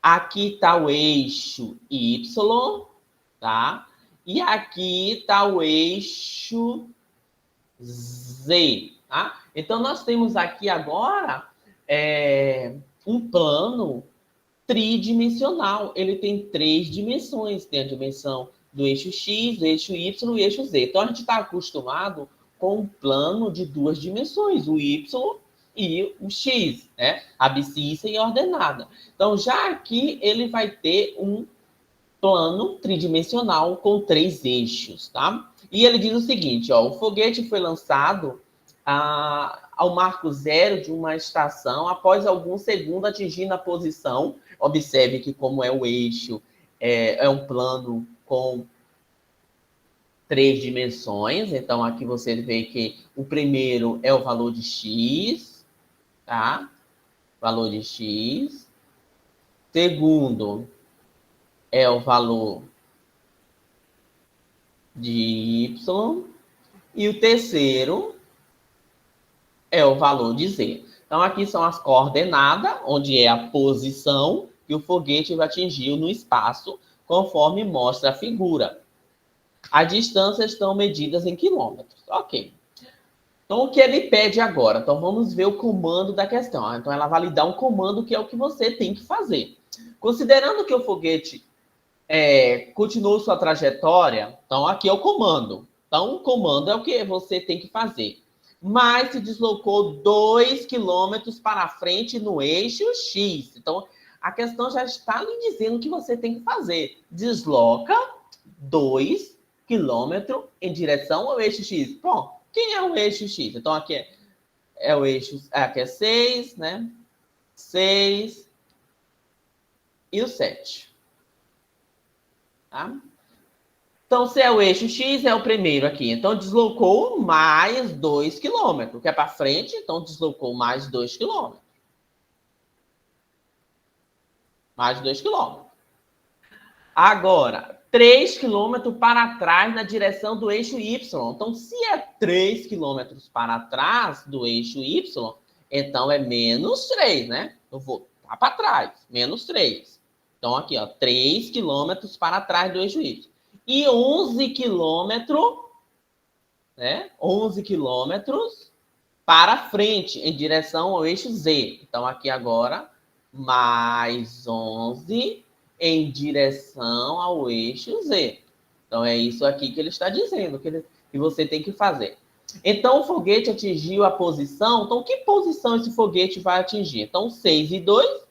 Aqui está o eixo Y, tá? E aqui está o eixo Z, tá? Então, nós temos aqui agora um plano tridimensional. Ele tem 3 dimensões. Tem a dimensão do eixo X, do eixo Y e do eixo Z. Então, a gente está acostumado com um plano de 2 dimensões, o Y e o X, né? Abscissa e ordenada. Então, já aqui, ele vai ter um plano tridimensional com 3 eixos, tá? E ele diz o seguinte, ó, o foguete foi lançado ao marco zero de uma estação após alguns segundos atingindo a posição. Observe que como é o eixo, é um plano com 3 dimensões. Então, aqui você vê que o primeiro é o valor de X, tá? Valor de X. Segundo é o valor de Y. E o terceiro é o valor de Z. Então, aqui são as coordenadas, onde é a posição que o foguete atingiu no espaço, conforme mostra a figura. As distâncias estão medidas em quilômetros. Ok. Então, o que ele pede agora? Então, vamos ver o comando da questão. Então, ela vai lhe dar um comando que é o que você tem que fazer. Considerando que o foguete continuou sua trajetória, então aqui é o comando. Então, o comando é o que você tem que fazer. Mas se deslocou 2 quilômetros para frente no eixo X. Então, a questão já está lhe dizendo o que você tem que fazer. Desloca 2 quilômetros em direção ao eixo X. Bom, quem é o eixo X? Então, aqui é o eixo... Aqui é 6, né? 6 e o 7. Tá? Então, se é o eixo X, é o primeiro aqui. Então, deslocou mais 2 quilômetros. Que é para frente, então deslocou mais 2 quilômetros. Mais 2 quilômetros. Agora, 3 quilômetros para trás na direção do eixo Y. Então, se é 3 quilômetros para trás do eixo Y, então é menos 3, né? Eu vou para trás, menos 3. Então, aqui, ó, 3 quilômetros para trás do eixo Y. E 11 quilômetros, né? 11 quilômetros para frente, em direção ao eixo Z. Então, aqui agora, mais 11 em direção ao eixo Z. Então, é isso aqui que ele está dizendo, que você tem que fazer. Então, o foguete atingiu a posição. Então, que posição esse foguete vai atingir? Então, 6 e 2,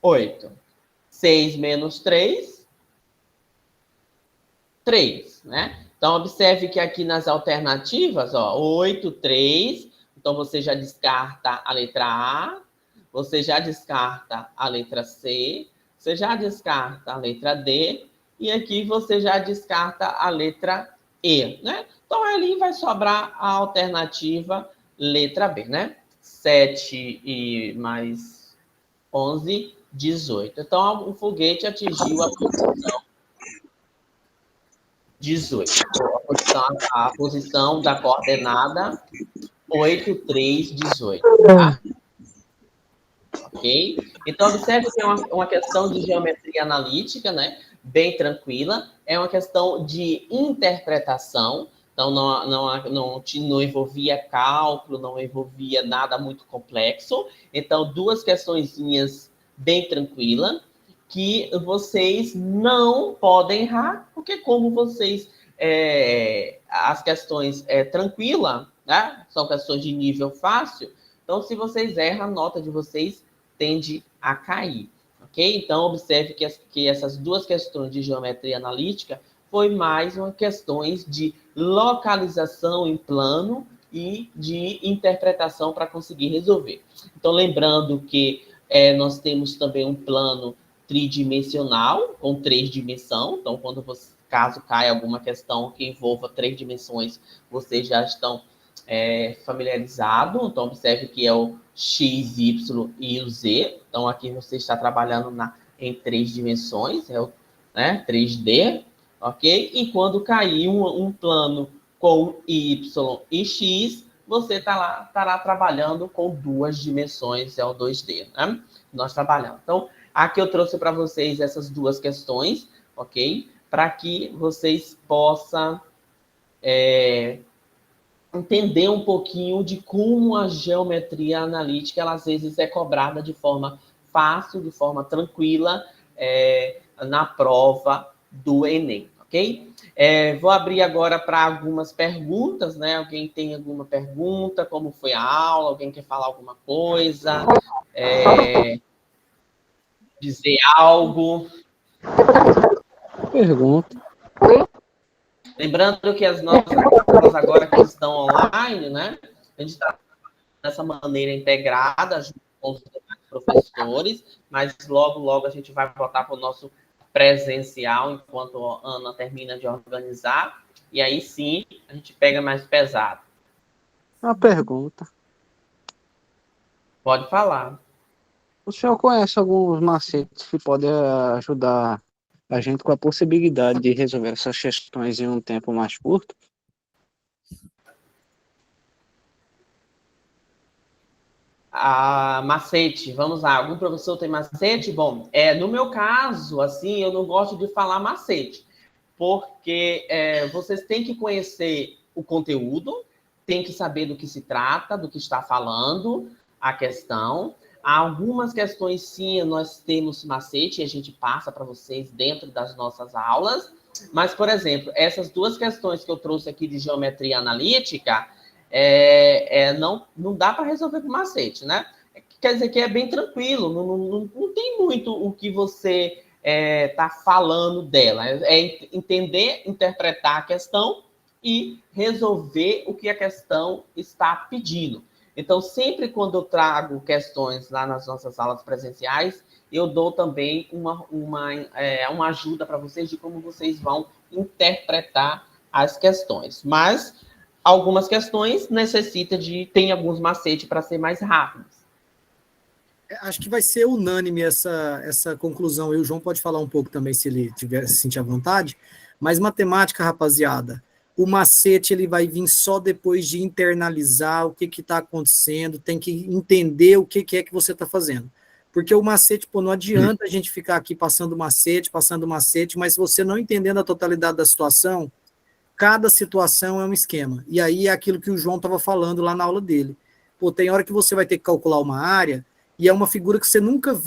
8. 6 menos 3, 3, né? Então, observe que aqui nas alternativas, ó, 8, 3. Então, você já descarta a letra A, você já descarta a letra C, você já descarta a letra D, e aqui você já descarta a letra E, né? Então, ali vai sobrar a alternativa letra B, né? 7 e mais 11, 18. Então, o foguete atingiu a posição 18. A posição da coordenada 8, 3, 18. Tá? Ok? Então, observe que é uma questão de geometria analítica, né? Bem tranquila. É uma questão de interpretação. Então, não envolvia cálculo, não envolvia nada muito complexo. Então, duas questõezinhas bem tranquilas, que vocês não podem errar, porque como vocês, as questões tranquilas, né, são questões de nível fácil, então, se vocês erram, a nota de vocês tende a cair, ok? Então, observe que essas duas questões de geometria analítica foi mais uma questões de localização em plano e de interpretação para conseguir resolver. Então, lembrando que nós temos também um plano tridimensional, com 3 dimensões. Então, caso caia alguma questão que envolva 3 dimensões, vocês já estão familiarizados. Então, observe que é o X, Y e o Z. Então, aqui você está trabalhando em 3 dimensões, 3D, ok? E quando cair um plano com Y e X, você estará trabalhando com 2 dimensões, é o 2D, né? Nós trabalhamos. Então, aqui eu trouxe para vocês essas duas questões, ok? Para que vocês possam entender um pouquinho de como a geometria analítica, ela às vezes é cobrada de forma fácil, de forma tranquila, na prova do Enem, ok? Vou abrir agora para algumas perguntas, né? Alguém tem alguma pergunta? Como foi a aula? Alguém quer falar alguma coisa? Dizer algo? Pergunta. Lembrando que as nossas aulas agora que estão online, né? A gente está dessa maneira integrada junto com os professores, mas logo, logo a gente vai voltar para o nosso presencial enquanto a Ana termina de organizar, e aí sim a gente pega mais pesado. Uma pergunta. Pode falar. O senhor conhece alguns macetes que podem ajudar a gente com a possibilidade de resolver essas questões em um tempo mais curto? Macete, vamos lá. Algum professor tem macete? Bom, no meu caso, assim, eu não gosto de falar macete, porque vocês têm que conhecer o conteúdo, têm que saber do que se trata, do que está falando a questão. Algumas questões, sim, nós temos macete e a gente passa para vocês dentro das nossas aulas. Mas, por exemplo, essas duas questões que eu trouxe aqui de geometria analítica, não dá para resolver com macete, né? Quer dizer que é bem tranquilo, não tem muito o que você está falando dela. É entender, interpretar a questão e resolver o que a questão está pedindo. Então, sempre quando eu trago questões lá nas nossas aulas presenciais, eu dou também uma ajuda para vocês de como vocês vão interpretar as questões. Mas algumas questões tem alguns macetes para ser mais rápidos. Acho que vai ser unânime essa conclusão. E o João pode falar um pouco também, se ele se sentir à vontade. Mas matemática, rapaziada, o macete ele vai vir só depois de internalizar o que está acontecendo, tem que entender o que é que você está fazendo. Porque o macete, não adianta a gente ficar aqui passando macete, mas se você não entendendo a totalidade da situação, cada situação é um esquema. E aí é aquilo que o João estava falando lá na aula dele. Tem hora que você vai ter que calcular uma área e é uma figura que você nunca viu